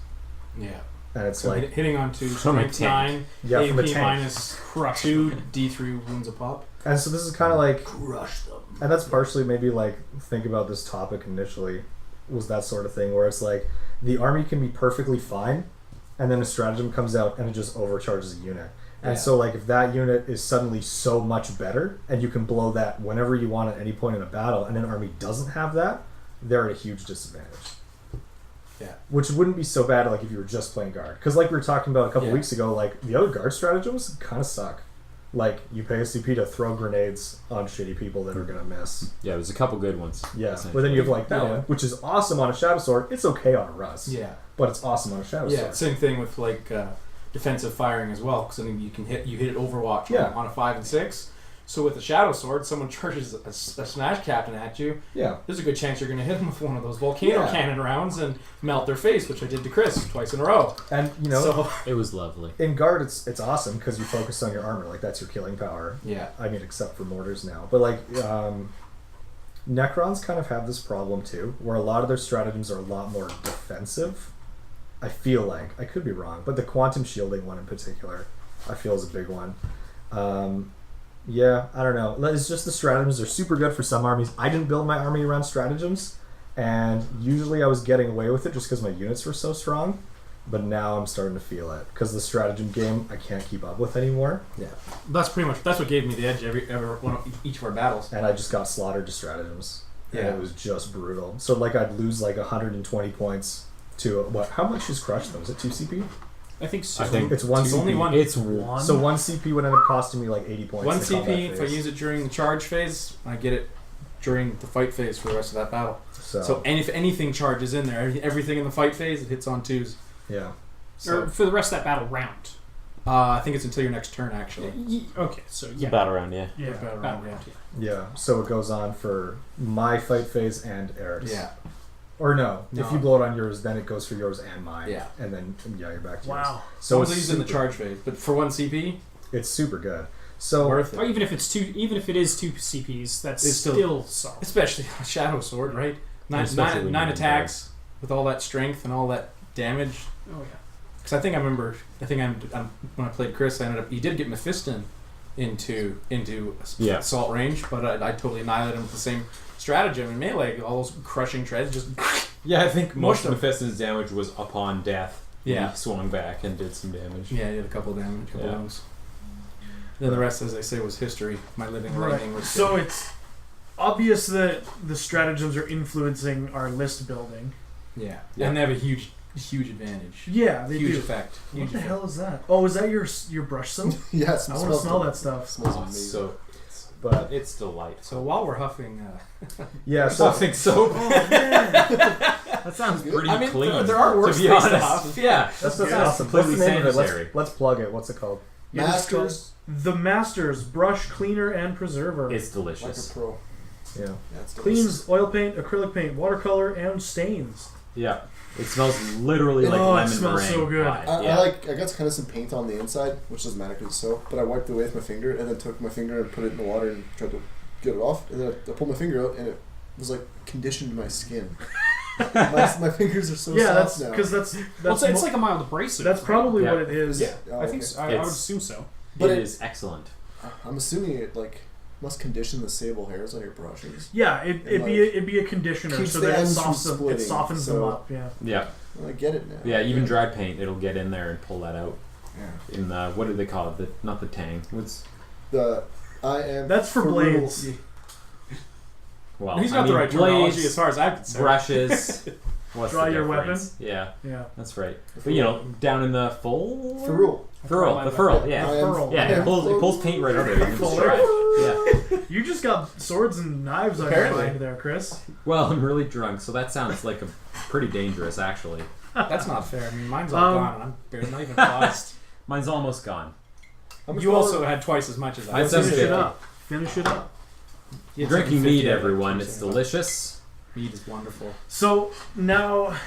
Speaker 2: Yeah.
Speaker 4: And it's
Speaker 2: So
Speaker 4: like...
Speaker 2: hitting on 2,
Speaker 5: From a
Speaker 2: strength
Speaker 5: tank.
Speaker 2: 9,
Speaker 4: Yeah, from a
Speaker 2: AP
Speaker 4: tank.
Speaker 2: minus 2, D3 wounds a pop.
Speaker 4: And so this is kind of like...
Speaker 6: Crush them.
Speaker 4: And that's partially maybe like think about this topic initially was that sort of thing where it's like the army can be perfectly fine and then a stratagem comes out and it just overcharges a unit. And so like if that unit is suddenly so much better and you can blow that whenever you want at any point in a battle and an army doesn't have that, they're at a huge disadvantage.
Speaker 2: Yeah.
Speaker 4: Which wouldn't be so bad like if you were just playing guard. Because like we were talking about a couple weeks ago, like the other guard stratagems kind of suck. Like, you pay a CP to throw grenades on shitty people that are going to miss.
Speaker 5: Yeah, there's a couple good ones.
Speaker 4: Yeah, but then you have like that one, which is awesome on a Shadow Sword. It's okay on a Russ.
Speaker 2: Yeah.
Speaker 4: But it's awesome on a Shadow
Speaker 2: Yeah,
Speaker 4: Sword.
Speaker 2: same thing with like defensive firing as well, because I mean you hit it Overwatch on a 5 and 6. So with the Shadow Sword, someone charges a Smash Captain at you.
Speaker 4: Yeah.
Speaker 2: There's a good chance you're going to hit them with one of those volcano cannon rounds and melt their face, which I did to Chris twice in a row.
Speaker 4: And you know,
Speaker 2: so,
Speaker 5: it was lovely.
Speaker 4: In guard, it's awesome because you focus on your armor. Like that's your killing power.
Speaker 2: Yeah.
Speaker 4: I mean, except for mortars now, but like Necrons kind of have this problem too, where a lot of their stratagems are a lot more defensive. I feel like I could be wrong, but the quantum shielding one in particular, I feel is a big one. Yeah, I don't know. It's just the stratagems are super good for some armies. I didn't build my army around stratagems, and usually I was getting away with it just because my units were so strong. But now I'm starting to feel it because the stratagem game I can't keep up with anymore.
Speaker 2: Yeah, that's what gave me the edge each of our battles.
Speaker 4: And I just got slaughtered to stratagems.
Speaker 2: Yeah,
Speaker 4: and it was just brutal. So like I'd lose like 120 points to what? How much is crushed though? Is it 2 CP?
Speaker 3: I think so.
Speaker 5: I think
Speaker 4: it's 1 CP.
Speaker 2: Only one.
Speaker 5: It's one.
Speaker 4: So 1 CP would end up costing me like 80 points.
Speaker 2: 1
Speaker 4: in the combat
Speaker 2: CP if I
Speaker 4: phase.
Speaker 2: use it during the charge phase, I get it during the fight phase for the rest of that battle.
Speaker 4: So
Speaker 2: and if anything charges in there, everything in the fight phase, it hits on 2s.
Speaker 4: yeah.
Speaker 3: Or for the rest of that battle round.
Speaker 2: I think it's until your next turn, actually.
Speaker 3: Okay, so yeah.
Speaker 5: Battle round, yeah.
Speaker 3: Yeah,
Speaker 2: Battle
Speaker 3: battle
Speaker 2: round,
Speaker 3: round,
Speaker 4: Yeah. So it goes on for my fight phase and Eric's.
Speaker 2: Yeah.
Speaker 4: Or no,
Speaker 2: No.
Speaker 4: if you blow it on yours, then it goes for yours and mine.
Speaker 2: Yeah.
Speaker 4: And then you're back to yours.
Speaker 1: Wow.
Speaker 4: So
Speaker 2: it's
Speaker 4: it's
Speaker 2: used in the
Speaker 4: super-
Speaker 2: charge phase, but for 1 CP,
Speaker 4: It's super good. So
Speaker 2: worth it.
Speaker 3: Or even if it is two CPs, that's
Speaker 2: It's
Speaker 3: still solid.
Speaker 2: Especially on a Shadow Sword, right? Nine
Speaker 5: Especially when you're
Speaker 2: attacks with all that strength and all that damage.
Speaker 3: Oh yeah.
Speaker 2: Because I think when I played Chris, he did get Mephiston into assault range, but I totally annihilated him with the same stratagem in melee. All those crushing treads just
Speaker 5: Yeah, I think most
Speaker 2: Most
Speaker 5: of Mephiston's damage was upon death.
Speaker 2: Yeah.
Speaker 5: He swung back and did some damage.
Speaker 2: he did a couple damage, couple
Speaker 5: Yeah.
Speaker 2: wounds. Then the rest, as they say, was history. My living lightning was
Speaker 1: So it's obvious that the stratagems are influencing our list building.
Speaker 2: yeah,
Speaker 5: Yeah.
Speaker 2: and they have a huge advantage.
Speaker 1: Yeah, they
Speaker 2: huge
Speaker 1: do.
Speaker 2: effect.
Speaker 1: What
Speaker 2: Huge
Speaker 1: the
Speaker 2: effect.
Speaker 1: hell is that? Oh, is that your brush soap?
Speaker 6: Yes,
Speaker 1: I want to smell that stuff.
Speaker 6: Smells
Speaker 5: Oh,
Speaker 6: amazing.
Speaker 5: so
Speaker 4: but
Speaker 5: it's delightful.
Speaker 2: So while we're huffing,
Speaker 4: yeah, so
Speaker 5: Something so
Speaker 1: Oh man,
Speaker 5: that sounds pretty
Speaker 2: I mean,
Speaker 5: clean.
Speaker 2: there are worse
Speaker 5: to be
Speaker 2: things to
Speaker 5: honest.
Speaker 2: huff.
Speaker 5: Yeah,
Speaker 4: that's
Speaker 5: yeah,
Speaker 4: awesome. What's the
Speaker 5: completely
Speaker 4: name of it?
Speaker 5: sanitary.
Speaker 4: Let's plug it. What's it called?
Speaker 1: It is called
Speaker 6: Masters
Speaker 1: the Masters Brush Cleaner and Preserver.
Speaker 5: It's
Speaker 2: Like a
Speaker 5: delicious.
Speaker 2: pro.
Speaker 4: Yeah.
Speaker 6: That's nice.
Speaker 1: Cleans oil paint, acrylic paint, watercolor, and stains.
Speaker 5: Yeah. It smells literally like
Speaker 1: Oh, it
Speaker 5: lemon
Speaker 1: smells
Speaker 5: meringue
Speaker 1: so good.
Speaker 5: pie.
Speaker 6: I
Speaker 5: Yeah.
Speaker 6: I got kind of some paint on the inside, which doesn't matter because it's soap, but I wiped it away with my finger and then took my finger and put it in the water and tried to get it off. And then I pulled my finger out and it was like conditioned my skin. my fingers are so
Speaker 1: Yeah,
Speaker 6: soft
Speaker 1: that's
Speaker 6: now.
Speaker 1: because that's
Speaker 3: Well, it's like a mild abrasive.
Speaker 1: that's
Speaker 3: right?
Speaker 1: probably
Speaker 5: Yeah.
Speaker 1: what it is.
Speaker 6: Yeah. Oh,
Speaker 3: I think
Speaker 6: okay.
Speaker 3: so. I would
Speaker 5: It's-
Speaker 3: assume so.
Speaker 6: But
Speaker 5: it
Speaker 6: it-
Speaker 5: is excellent.
Speaker 6: I'm assuming it like must condition the sable hairs on your brushes.
Speaker 1: Yeah, it'd be a conditioner
Speaker 6: Keeps
Speaker 1: so
Speaker 6: the
Speaker 1: that it
Speaker 6: ends from
Speaker 1: softens them, it
Speaker 6: splitting,
Speaker 1: softens them
Speaker 6: so-
Speaker 1: up. Yeah.
Speaker 5: Yeah.
Speaker 6: Well, I get it now.
Speaker 5: Yeah, even dry paint, it'll get in there and pull that out.
Speaker 6: Yeah.
Speaker 5: In the, what do they call it? Not the tang. What's,
Speaker 6: I am.
Speaker 1: That's for blades.
Speaker 5: well,
Speaker 3: He's
Speaker 5: I
Speaker 3: got the
Speaker 5: mean,
Speaker 3: right terminology
Speaker 5: blades,
Speaker 3: as far as I'm concerned.
Speaker 5: brushes. What's
Speaker 1: Draw
Speaker 5: the
Speaker 1: your
Speaker 5: difference? Yeah,
Speaker 1: Yeah.
Speaker 5: that's right. But you know, down in the full
Speaker 6: Ferrule.
Speaker 5: furl, the furl, yeah.
Speaker 1: Furl.
Speaker 5: Yeah, it pulls paint right out of it. You can just try it. Yeah.
Speaker 1: You just got swords and knives on your
Speaker 6: Apparently.
Speaker 1: mind there, Chris.
Speaker 5: Well, I'm really drunk, so that sounds like a pretty dangerous, actually.
Speaker 3: That's not fair. I mean, mine's all gone, and I'm barely not even paused.
Speaker 5: Mine's almost gone.
Speaker 3: You also had twice as much as I.
Speaker 5: I'd say
Speaker 3: did.
Speaker 1: Finish it
Speaker 5: 50.
Speaker 1: up. Finish it up.
Speaker 3: You had
Speaker 5: Drinking
Speaker 3: 750,
Speaker 5: mead,
Speaker 3: I
Speaker 5: everyone.
Speaker 3: think,
Speaker 5: It's
Speaker 3: so-
Speaker 5: delicious.
Speaker 3: Mead is wonderful.
Speaker 1: So now,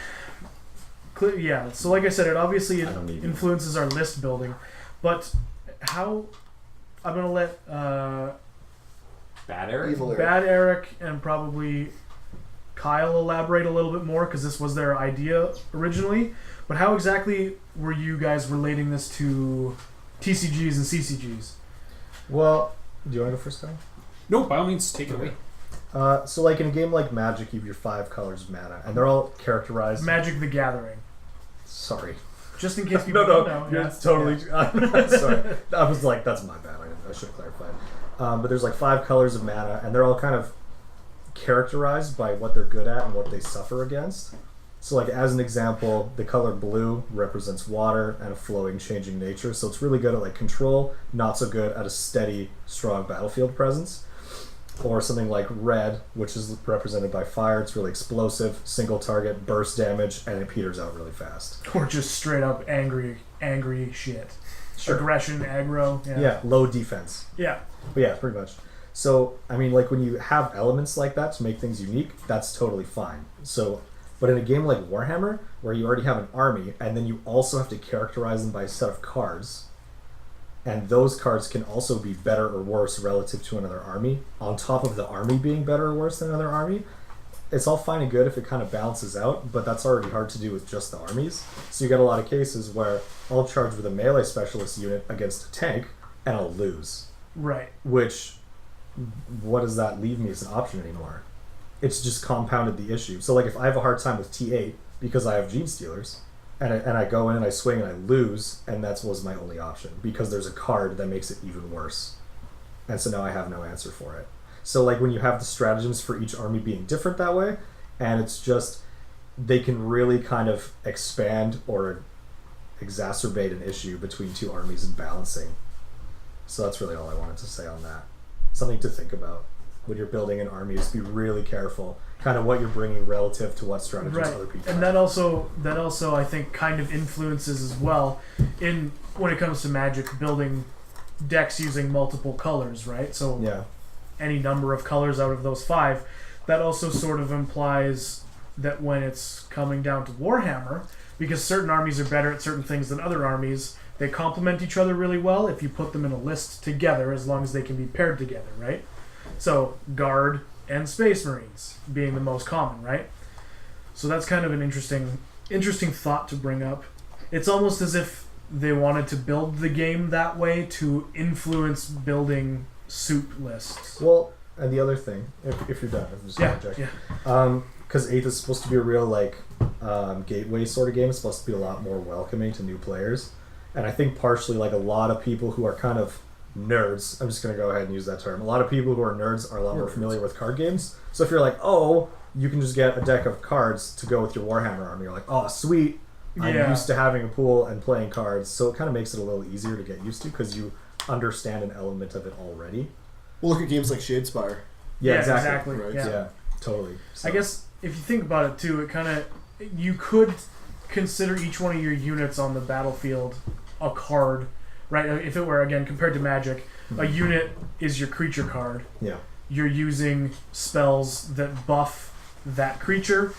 Speaker 1: yeah. So like I said, it obviously
Speaker 5: I don't need it.
Speaker 1: influences our list building, but how? I'm gonna let
Speaker 5: Bad Eric?
Speaker 6: Evil Eric.
Speaker 1: Bad Eric and probably Kyle elaborate a little bit more because this was their idea originally. But how exactly were you guys relating this to TCGs and CCGs?
Speaker 4: Well, do you want to go first, Kyle?
Speaker 3: No, by all means, take it away.
Speaker 4: So like in a game like Magic, you have your 5 colors of mana, and they're all characterized.
Speaker 1: Magic the Gathering.
Speaker 4: Sorry.
Speaker 1: Just in case people
Speaker 4: No,
Speaker 1: don't know.
Speaker 4: you're
Speaker 1: Yeah.
Speaker 4: totally. Sorry, I was like, that's my bad. I should have clarified. But there's like 5 colors of mana, and they're all kind of characterized by what they're good at and what they suffer against. So, like as an example, the color blue represents water and a flowing, changing nature. So it's really good at like control, not so good at a steady, strong battlefield presence. Or something like red, which is represented by fire. It's really explosive, single target, burst damage, and it peters out really fast.
Speaker 1: Or just straight up angry shit.
Speaker 4: Sure.
Speaker 1: Aggression, aggro.
Speaker 4: Yeah, low defense.
Speaker 1: Yeah.
Speaker 4: But yeah, pretty much. So, I mean, like when you have elements like that to make things unique, that's totally fine. So, but in a game like Warhammer, where you already have an army, and then you also have to characterize them by a set of cards, and those cards can also be better or worse relative to another army, on top of the army being better or worse than another army, it's all fine and good if it kind of balances out, but that's already hard to do with just the armies. So you get a lot of cases where I'll charge with a melee specialist unit against a tank, and I'll lose.
Speaker 1: Right.
Speaker 4: Which, what does that leave me as an option anymore? It's just compounded the issue. So like if I have a hard time with T8 because I have Gene Stealers, and I go in and I swing and I lose, and that was my only option because there's a card that makes it even worse. And so now I have no answer for it. So like when you have the stratagems for each army being different that way, and it's just, they can really kind of expand or exacerbate an issue between two armies and balancing. So that's really all I wanted to say on that. Something to think about when you're building an army is be really careful, kind of what you're bringing relative to what stratagems
Speaker 1: Right.
Speaker 4: other people
Speaker 1: And
Speaker 4: have.
Speaker 1: that also I think kind of influences as well in when it comes to Magic building decks using multiple colors, right? So
Speaker 4: Yeah.
Speaker 1: any number of colors out of those 5, that also sort of implies that when it's coming down to Warhammer, because certain armies are better at certain things than other armies, they complement each other really well if you put them in a list together, as long as they can be paired together, right? So Guard and Space Marines being the most common, right? So that's kind of an interesting thought to bring up. It's almost as if they wanted to build the game that way to influence building soup lists.
Speaker 4: Well, and the other thing, if you're done, I'm just
Speaker 1: Yeah,
Speaker 4: gonna check.
Speaker 1: yeah.
Speaker 4: Because 8th is supposed to be a real like gateway sort of game. It's supposed to be a lot more welcoming to new players, and I think partially like a lot of people who are kind of nerds. I'm just gonna go ahead and use that term. A lot of people who are nerds are a lot more familiar with card games. So if you're like, oh, you can just get a deck of cards to go with your Warhammer army, you're like, oh, sweet. I'm
Speaker 1: Yeah.
Speaker 4: used to having a pool and playing cards, so it kind of makes it a little easier to get used to because you understand an element of it already.
Speaker 6: Well, look at games like Shadespire.
Speaker 4: Yeah, exactly.
Speaker 6: Right.
Speaker 1: Yeah.
Speaker 4: Yeah, totally. So-
Speaker 1: I guess if you think about it too, it kind of you could consider each one of your units on the battlefield a card, right? If it were again compared to Magic, a unit is your creature card.
Speaker 4: Yeah.
Speaker 1: you're using spells that buff that creature,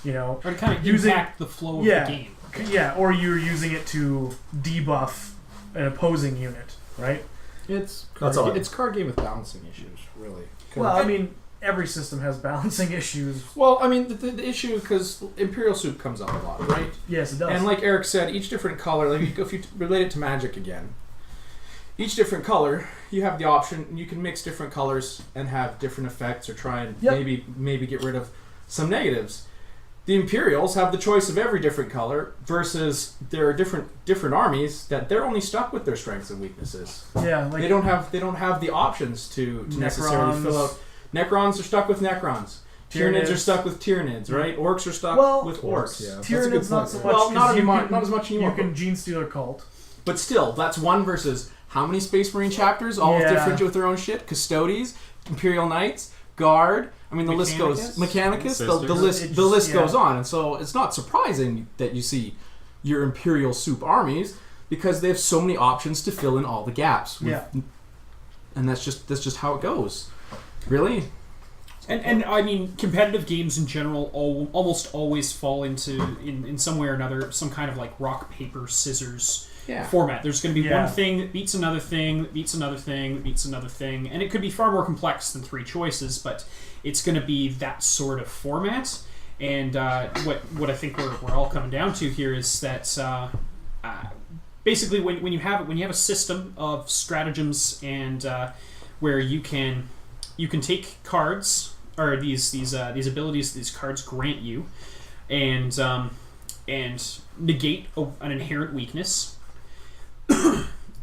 Speaker 1: you know,
Speaker 3: Or to kind of
Speaker 1: Using-
Speaker 3: impact the flow of
Speaker 1: Yeah.
Speaker 3: the game.
Speaker 1: yeah, or you're using it to debuff an opposing unit, right?
Speaker 7: It's
Speaker 4: That's
Speaker 7: card,
Speaker 4: all.
Speaker 7: it's card game with balancing issues, really. 'Cause-
Speaker 1: Well, I mean, every system has balancing issues.
Speaker 2: Well, I mean, the issue, because Imperial Soup comes up a lot, right?
Speaker 1: Yes, it does.
Speaker 2: And like Eric said, each different color, like if you relate it to Magic again, each different color, you have the option, you can mix different colors and have different effects, or try and
Speaker 1: Yep.
Speaker 2: maybe get rid of some negatives. The Imperials have the choice of every different color, versus there are different armies that they're only stuck with their strengths and weaknesses.
Speaker 1: yeah, like
Speaker 2: They don't have the options to necessarily fill out. Necrons are stuck with Necrons. Tyranids are stuck with Tyranids, right? Orcs are stuck
Speaker 1: Well,
Speaker 2: with Orcs.
Speaker 4: Yeah.
Speaker 1: Tyranids not so much.
Speaker 2: Well,
Speaker 1: 'cause
Speaker 2: not
Speaker 1: you
Speaker 2: anymore.
Speaker 1: can-
Speaker 2: Not as much anymore.
Speaker 1: You can Gene Stealer Cult.
Speaker 2: But still, that's one versus how many Space Marine chapters, all
Speaker 1: Yeah.
Speaker 2: different with their own shit. Custodes, Imperial Knights, Guard. I mean, the list goes. Mechanicus. The list
Speaker 1: yeah.
Speaker 2: goes on, and so it's not surprising that you see your Imperial Soup armies, because they have so many options to fill in all the gaps.
Speaker 1: Yeah.
Speaker 2: And that's just how it goes. Really.
Speaker 3: And I mean, competitive games in general almost always fall into, in some way or another, some kind of like rock, paper, scissors format. There's going to be
Speaker 1: Yeah.
Speaker 3: one thing that beats another thing, that beats another thing, that beats another thing. And it could be far more complex than 3 choices, but it's going to be that sort of format. And what I think we're all coming down to here is that basically when you have a system of stratagems, and where you can take cards, or these abilities these cards grant you, and negate an inherent weakness,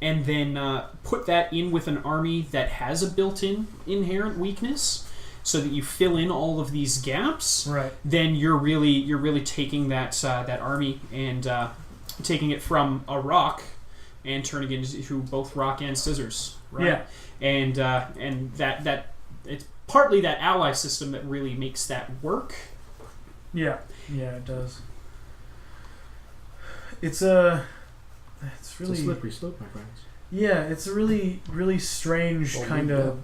Speaker 3: and then put that in with an army that has a built-in inherent weakness, so that you fill in all of these gaps.
Speaker 1: Right.
Speaker 3: Then you're really taking that army and taking it from a rock and turning it into both rock and scissors. Right?
Speaker 1: Yeah.
Speaker 3: And that it's partly that ally system that really makes that work.
Speaker 1: Yeah. Yeah, it does. It's
Speaker 7: it's
Speaker 1: really
Speaker 7: a slippery slope, my friends.
Speaker 1: Yeah, it's a really, really strange
Speaker 7: Well,
Speaker 1: kind
Speaker 7: yeah.
Speaker 1: of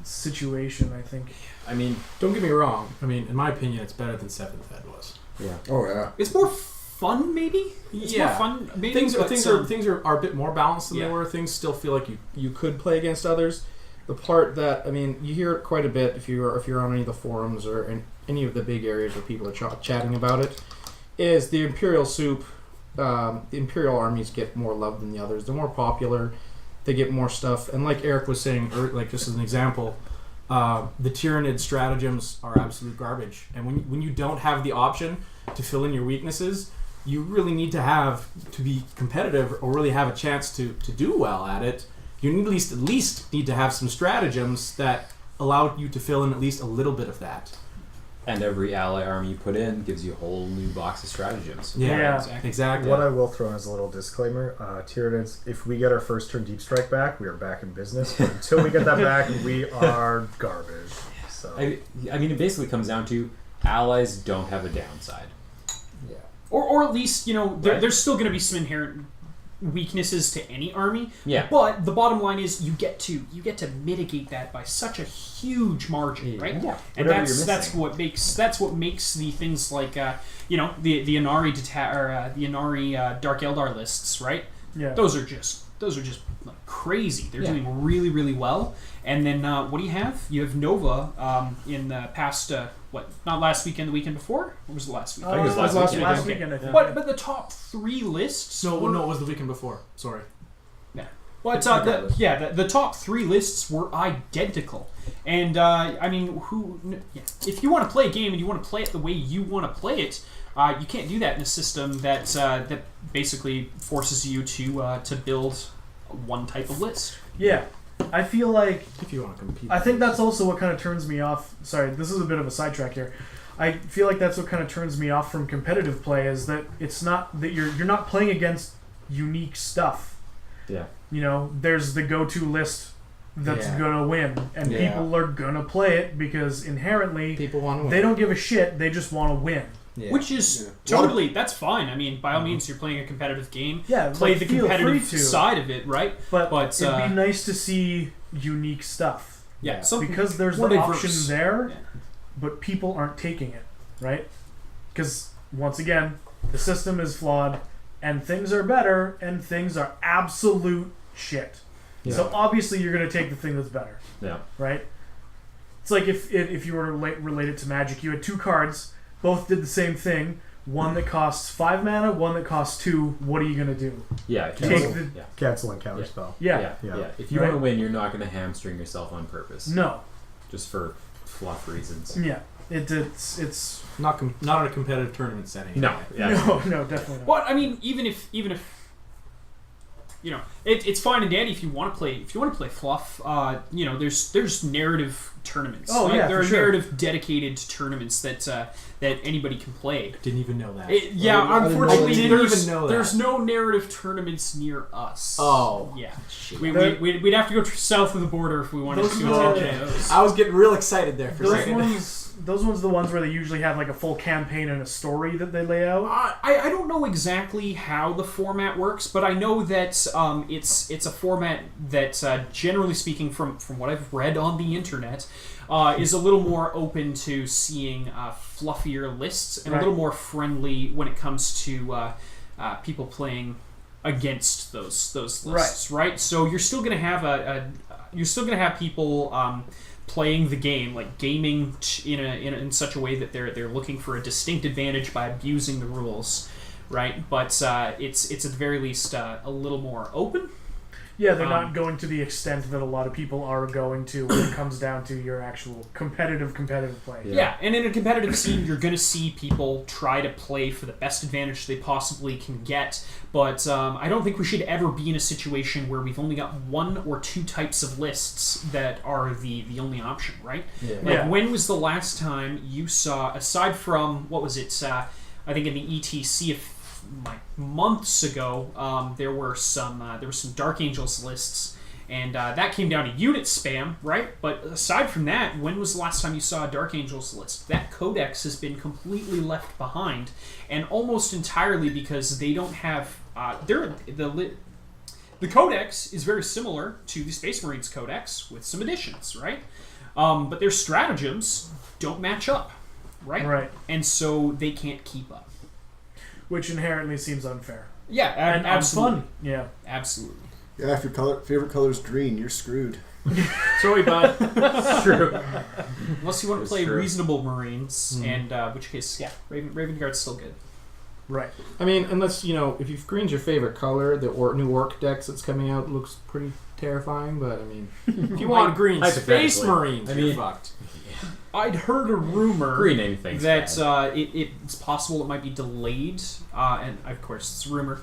Speaker 1: situation, I think.
Speaker 5: I mean,
Speaker 2: Don't get me wrong. I mean, in my opinion, it's better than 7th Ed was.
Speaker 5: yeah.
Speaker 6: Oh yeah.
Speaker 3: It's more fun, maybe. It's more fun, maybe.
Speaker 2: Things
Speaker 3: but,
Speaker 2: things are a bit more balanced than
Speaker 3: Yeah.
Speaker 2: they were. Things still feel like you could play against others. The part that, I mean, you hear it quite a bit if you're on any of the forums or in any of the big areas where people are chatting about it, is the Imperial Soup. The Imperial armies get more love than the others. They're more popular. They get more stuff. And like Eric was saying, or like just as an example, the Tyranid stratagems are absolute garbage. And when you don't have the option to fill in your weaknesses, you really need to be competitive or really have a chance to do well at it. You at least need to have some stratagems that allow you to fill in at least a little bit of that.
Speaker 5: And every ally army you put in gives you a whole new box of stratagems.
Speaker 1: Yeah.
Speaker 2: Exactly.
Speaker 4: What I will throw in as a little disclaimer, Tyranids, if we get our first turn deep strike back, we are back in business. But until we get that back, we are garbage. So
Speaker 5: I mean, it basically comes down to allies don't have a downside.
Speaker 7: Yeah.
Speaker 3: or at least, you know,
Speaker 5: Right.
Speaker 3: there's still going to be some inherent weaknesses to any army.
Speaker 5: Yeah.
Speaker 3: But the bottom line is you get to mitigate that by such a huge margin, right?
Speaker 5: Yeah.
Speaker 3: And
Speaker 5: Whatever
Speaker 3: that's
Speaker 5: you're
Speaker 3: that's what makes the things like you know, the Inari the Inari Dark Eldar lists, right?
Speaker 1: Yeah.
Speaker 3: Those are just like crazy. They're
Speaker 5: Yeah.
Speaker 3: doing really, really well. And then what do you have? You have Nova in the past not last weekend, the weekend before? Or was it last weekend?
Speaker 5: I think it was last weekend.
Speaker 1: Last
Speaker 3: Okay.
Speaker 1: weekend, I think.
Speaker 3: But the top 3 lists.
Speaker 2: No,
Speaker 3: were-
Speaker 2: it was the weekend before. Sorry.
Speaker 3: Well, it's,
Speaker 6: Regardless.
Speaker 3: the top 3 lists were identical, and I mean, if you want to play a game and you want to play it the way you want to play it, you can't do that in a system that basically forces you to build one type of list.
Speaker 1: Yeah. I feel like
Speaker 2: If you want to compete.
Speaker 1: I think that's also what kind of turns me off. Sorry, this is a bit of a sidetrack here. I feel like that's what kind of turns me off from competitive play, is that it's not that you're not playing against unique stuff.
Speaker 5: Yeah.
Speaker 1: You know, there's the go-to list that's
Speaker 2: Yeah.
Speaker 1: gonna win, and
Speaker 2: Yeah.
Speaker 1: people are gonna play it because inherently
Speaker 2: people want to win.
Speaker 1: they don't give a shit. They just want to win.
Speaker 2: Yeah.
Speaker 3: Which is
Speaker 6: Yeah.
Speaker 3: totally, that's fine. I mean, by all means, you're playing a competitive game.
Speaker 1: Yeah,
Speaker 3: Play
Speaker 1: like,
Speaker 3: the
Speaker 1: feel
Speaker 3: competitive
Speaker 1: free to.
Speaker 3: side of it, right?
Speaker 1: But
Speaker 3: But,
Speaker 1: it'd be nice to see unique stuff.
Speaker 3: Yeah, something
Speaker 1: because there's
Speaker 3: more
Speaker 1: the
Speaker 3: diverse.
Speaker 1: option there,
Speaker 3: Yeah.
Speaker 1: but people aren't taking it, right? Because once again, the system is flawed, and things are better, and things are absolute shit.
Speaker 5: Yeah.
Speaker 1: So obviously, you're going to take the thing that's better,
Speaker 5: Yeah.
Speaker 1: right? It's like if you were to relate it to Magic, you had two cards, both did the same thing. One that costs 5 mana, one that costs 2. What are you going to do?
Speaker 5: Yeah.
Speaker 1: Take
Speaker 5: cancel.
Speaker 1: the-
Speaker 5: Yeah.
Speaker 4: Cancel and counterspell.
Speaker 1: Yeah.
Speaker 5: Yeah. If you
Speaker 1: Right.
Speaker 5: want to win, you're not going to hamstring yourself on purpose.
Speaker 1: No.
Speaker 5: Just for fluff reasons.
Speaker 1: Yeah. It's
Speaker 2: Not in a competitive tournament setting.
Speaker 5: No. Yeah.
Speaker 1: no, definitely not.
Speaker 3: Well, I mean, even if you know, it's fine and dandy if you want to play fluff. You know, there's narrative tournaments.
Speaker 1: Oh, yeah,
Speaker 3: there
Speaker 1: for
Speaker 3: are
Speaker 1: sure.
Speaker 3: narrative dedicated tournaments that anybody can play.
Speaker 2: Didn't even know that.
Speaker 3: Yeah,
Speaker 6: I didn't know
Speaker 3: unfortunately,
Speaker 6: that.
Speaker 2: Didn't
Speaker 3: there's,
Speaker 2: even know that.
Speaker 3: there's no narrative tournaments near us.
Speaker 2: Oh.
Speaker 3: Yeah.
Speaker 2: Shit.
Speaker 3: We'd have to go south of the border if we wanted
Speaker 1: Those
Speaker 3: to
Speaker 1: are-
Speaker 3: attend those.
Speaker 2: I was getting real excited there for a
Speaker 1: Those
Speaker 2: second.
Speaker 1: ones are the ones where they usually have like a full campaign and a story that they lay out.
Speaker 3: I don't know exactly how the format works, but I know that it's a format that, generally speaking, from what I've read on the internet, is a little more open to seeing fluffier lists and
Speaker 1: Right.
Speaker 3: a little more friendly when it comes to people playing against those lists, right? So you're still going to have people playing the game, like gaming in such a way that they're looking for a distinct advantage by abusing the rules, right? But it's at the very least a little more open.
Speaker 1: Yeah, they're not going to the extent that a lot of people are going to when it comes down to your actual competitive play.
Speaker 3: Yeah, and in a competitive scene, you're going to see people try to play for the best advantage they possibly can get, but I don't think we should ever be in a situation where we've only got 1 or 2 types of lists that are the only option, right?
Speaker 2: Yeah.
Speaker 3: Like,
Speaker 1: Yeah.
Speaker 3: when was the last time you saw, aside from, what was it, I think in the ETC like months ago, there were some Dark Angels lists, and that came down to unit spam, right? But aside from that, when was the last time you saw a Dark Angels list? That codex has been completely left behind, and almost entirely because they don't have the codex is very similar to the Space Marines codex with some additions, right? But their stratagems don't match up, right?
Speaker 1: Right.
Speaker 3: And so they can't keep up.
Speaker 1: Which inherently seems unfair.
Speaker 3: Yeah,
Speaker 1: And
Speaker 3: absolutely.
Speaker 1: fun. Yeah.
Speaker 3: Absolutely.
Speaker 6: Yeah, if your favorite color is green, you're screwed.
Speaker 3: Sorry, bud.
Speaker 5: True.
Speaker 3: Unless you want to
Speaker 5: It's
Speaker 3: play
Speaker 5: true.
Speaker 3: reasonable Marines, and which case, yeah, Raven Guard's still good.
Speaker 1: Right.
Speaker 7: I mean, unless, if green's your favorite color, the new orc decks that's coming out looks pretty terrifying, but I mean...
Speaker 3: If you want green
Speaker 5: Hypothetically.
Speaker 3: Space Marines,
Speaker 5: I
Speaker 3: you're
Speaker 5: mean-
Speaker 3: fucked. I'd heard a rumor
Speaker 5: Green anything.
Speaker 3: that it's possible it might be delayed, and of course it's a rumor.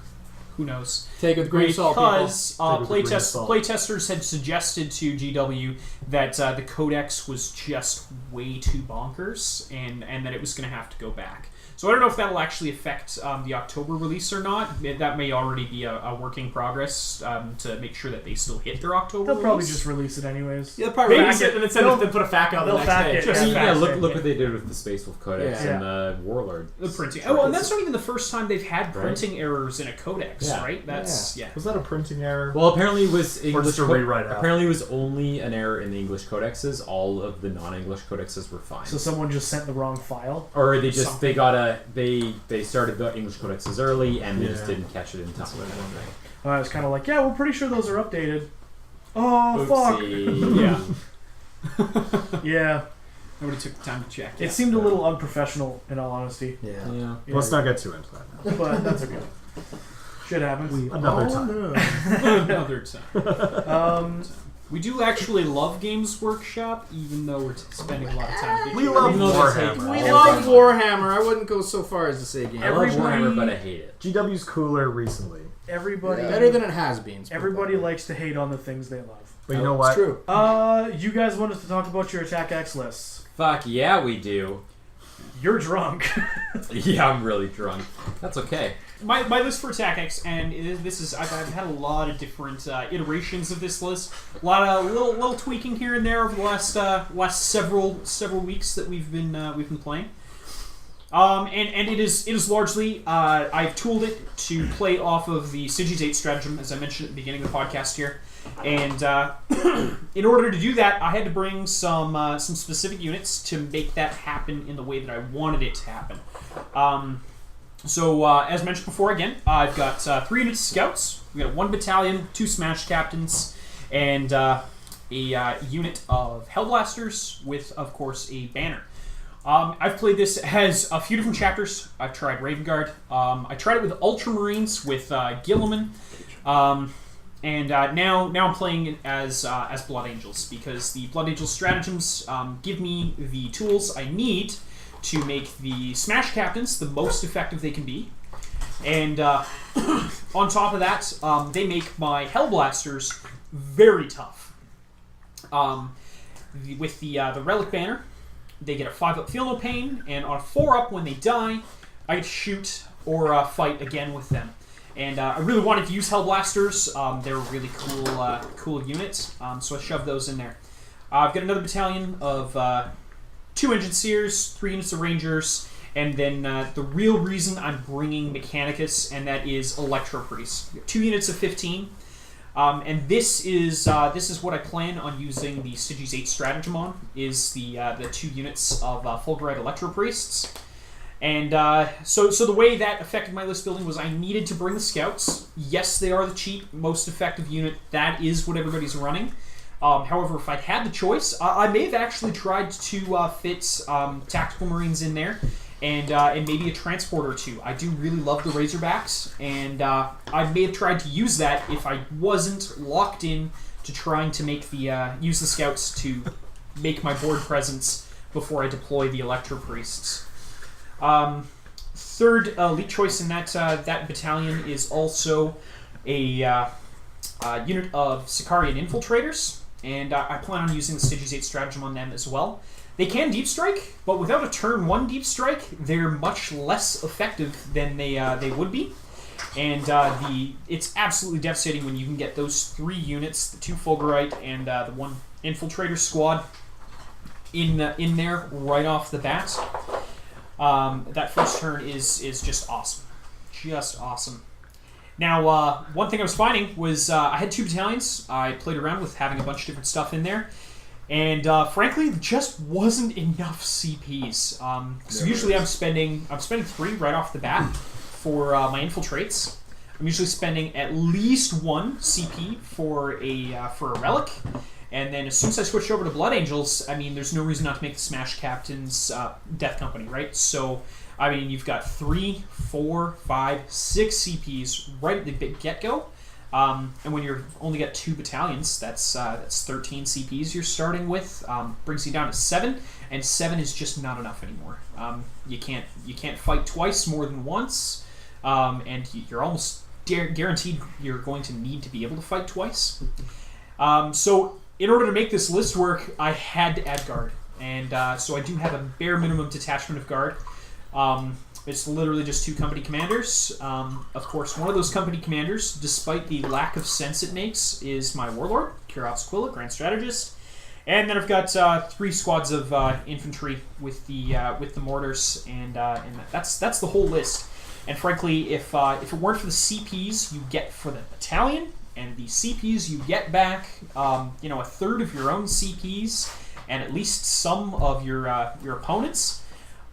Speaker 3: Who knows?
Speaker 7: Take it with a grain of salt, people.
Speaker 3: Because
Speaker 4: Take it with a grain of salt.
Speaker 3: playtesters had suggested to GW that the codex was just way too bonkers, and that it was going to have to go back. So I don't know if that'll actually affect the October release or not. That may already be a work in progress to make sure that they still hit their October
Speaker 1: They'll
Speaker 3: release.
Speaker 1: probably just release it anyways.
Speaker 2: Yeah, they'll probably
Speaker 1: Maybe
Speaker 2: back it and then put a FAQ out the
Speaker 1: they'll
Speaker 2: next
Speaker 1: FAQ
Speaker 2: day.
Speaker 1: it,
Speaker 5: I mean, yeah,
Speaker 1: fast,
Speaker 5: look what they did with the Space Wolf Codex
Speaker 1: Yeah.
Speaker 5: and the Warlord.
Speaker 3: The printing. Oh, and that's not even the first time they've had printing errors in a codex,
Speaker 5: Yeah.
Speaker 3: right? That's yeah.
Speaker 4: Was that a printing error?
Speaker 5: Well, apparently it was English.
Speaker 4: just a rewrite out?
Speaker 5: Apparently it was only an error in the English codexes. All of the non-English codexes were fine.
Speaker 1: So someone just sent the wrong file.
Speaker 5: Or they just
Speaker 3: Something.
Speaker 5: they started the English codexes early and they just
Speaker 4: Yeah.
Speaker 5: didn't catch it in time.
Speaker 1: I was kind of like, yeah, we're pretty sure those are updated. Oh,
Speaker 5: Oopsie. Yeah.
Speaker 1: fuck. Yeah.
Speaker 3: Nobody took the time to check.
Speaker 1: It seemed a little unprofessional, in all honesty.
Speaker 4: Yeah.
Speaker 5: Yeah.
Speaker 1: Yeah.
Speaker 4: Let's not get too into that now.
Speaker 1: But that's okay. Shit happens.
Speaker 4: Another time.
Speaker 3: Another time. We do actually love Games Workshop, even though we're spending a lot of time.
Speaker 4: We love
Speaker 3: Even though they take-
Speaker 4: Warhammer.
Speaker 7: We love Warhammer. I wouldn't go so far as to say game.
Speaker 5: I love
Speaker 1: Everybody-
Speaker 5: Warhammer, but I hate it.
Speaker 4: GW's cooler recently.
Speaker 1: Everybody,
Speaker 7: Better than it has been.
Speaker 1: everybody likes to hate on the things they love.
Speaker 4: But you know
Speaker 7: It's
Speaker 4: what?
Speaker 7: true.
Speaker 1: You guys want us to talk about your Attack X lists.
Speaker 5: Fuck yeah, we do.
Speaker 1: You're drunk.
Speaker 5: Yeah, I'm really drunk. That's okay.
Speaker 3: My list for Attack X, and this is I've had a lot of different iterations of this list. A lot of little tweaking here and there over the last several weeks that we've been playing. And it is largely I've tooled it to play off of the CCG 8 stratagem, as I mentioned at the beginning of the podcast here. And in order to do that, I had to bring some specific units to make that happen in the way that I wanted it to happen. So as mentioned before, again, I've got 3 units of scouts. We got 1 battalion, 2 smash captains, and a unit of hellblasters with, of course, a banner. I've played this as a few different chapters. I've tried Raven Guard. I tried it with Ultramarines with Gilliman. And now I'm playing it as Blood Angels, because the Blood Angels stratagems give me the tools I need to make the Smash Captains the most effective they can be. And on top of that, they make my Hellblasters very tough. With the Relic Banner, they get a 5-up Feel No Pain, and on a 4-up when they die, I get to shoot or fight again with them. And I really wanted to use Hellblasters. They're a really cool units, so I shoved those in there. I've got another battalion of 2 Engine Seers, 3 units of Rangers, and then the real reason I'm bringing Mechanicus, and that is Electro Priest. 2 units of 15. And this is what I plan on using the CCG 8 stratagem on, is the 2 units of Fulgurite Electro Priests. And so the way that affected my list building was I needed to bring the scouts. Yes, they are the cheap, most effective unit. That is what everybody's running. However, if I'd had the choice, I may have actually tried to fit tactical marines in there, and maybe a transport or 2. I do really love the Razorbacks, and I may have tried to use that if I wasn't locked in to trying to make the use the scouts to make my board presence before I deploy the Electro Priests. Third elite choice in that battalion is also a unit of Sicarian Infiltrators, and I plan on using the CCG 8 stratagem on them as well. They can deep strike, but without a turn 1 deep strike, they're much less effective than they would be. And it's absolutely devastating when you can get those 3 units, the 2 Fulgurite and the 1 Infiltrator squad, in there right off the bat. That first turn is just awesome. Just awesome. Now, one thing I was finding was I had 2 battalions. I played around with having a bunch of different stuff in there. And frankly, there just wasn't enough CPs. So usually I'm spending 3 right off the bat for my infiltrates. I'm usually spending at least 1 CP for a relic. And then as soon as I switch over to Blood Angels, I mean, there's no reason not to make the Smash Captain's Death Company, right? So, I mean, you've got 3, 4, 5, 6 CPs right at the get-go. And when you've only got 2 battalions, that's 13 CPs you're starting with. Brings you down to 7, and 7 is just not enough anymore. You can't fight twice more than once, and you're almost guaranteed you're going to need to be able to fight twice. So in order to make this list work, I had to add guard, and so I do have a bare minimum detachment of guard. It's literally just 2 company commanders. Of course, one of those company commanders, despite the lack of sense it makes, is my warlord, Kiros Aquila, Grand Strategist. And then I've got 3 squads of infantry with the mortars, and that's the whole list. And frankly, if it weren't for the CPs you get for the battalion and the CPs you get back, a third of your own CPs and at least some of your opponents.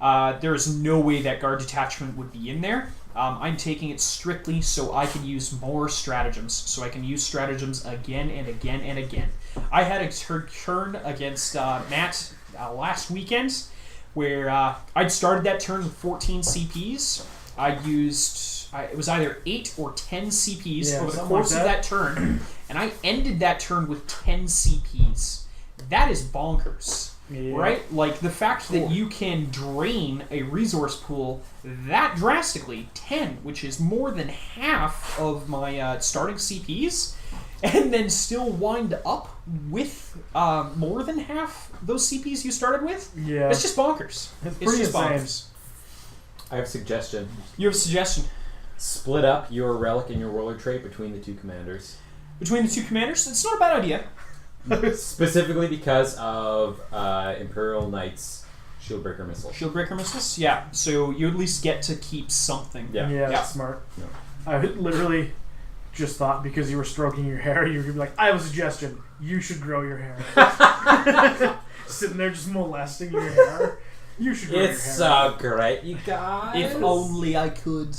Speaker 3: There is no way that guard detachment would be in there. I'm taking it strictly so I can use more stratagems. So I can use stratagems again and again and again. I had a turn against Matt last weekend where I'd started that turn with 14 CPs. I used, it was either 8 or 10 CPs over the course of that turn. And I ended that turn with 10 CPs. That is bonkers. Yeah. Right? Like, the fact that you can drain a resource pool that drastically, 10, which is more than half of my starting CPs, and then still wind up with more than half those CPs you started with, it's just bonkers.
Speaker 1: It's pretty
Speaker 3: just bonkers.
Speaker 5: I have a suggestion.
Speaker 3: You have a suggestion?
Speaker 5: Split up your relic and your warlord trait between the 2 commanders.
Speaker 3: Between the 2 commanders? It's not a bad idea.
Speaker 5: Specifically because of Imperial Knights Shieldbreaker missile.
Speaker 3: Shieldbreaker missiles? Yeah. So you at least get to keep something.
Speaker 5: Yeah.
Speaker 1: Yeah, that's smart.
Speaker 5: Yeah.
Speaker 1: I literally just thought because you were stroking your hair, you were going to be like, I have a suggestion. You should grow your hair. Sitting there just molesting your hair. You should grow your hair.
Speaker 5: It's so great, you guys.
Speaker 3: If only I could.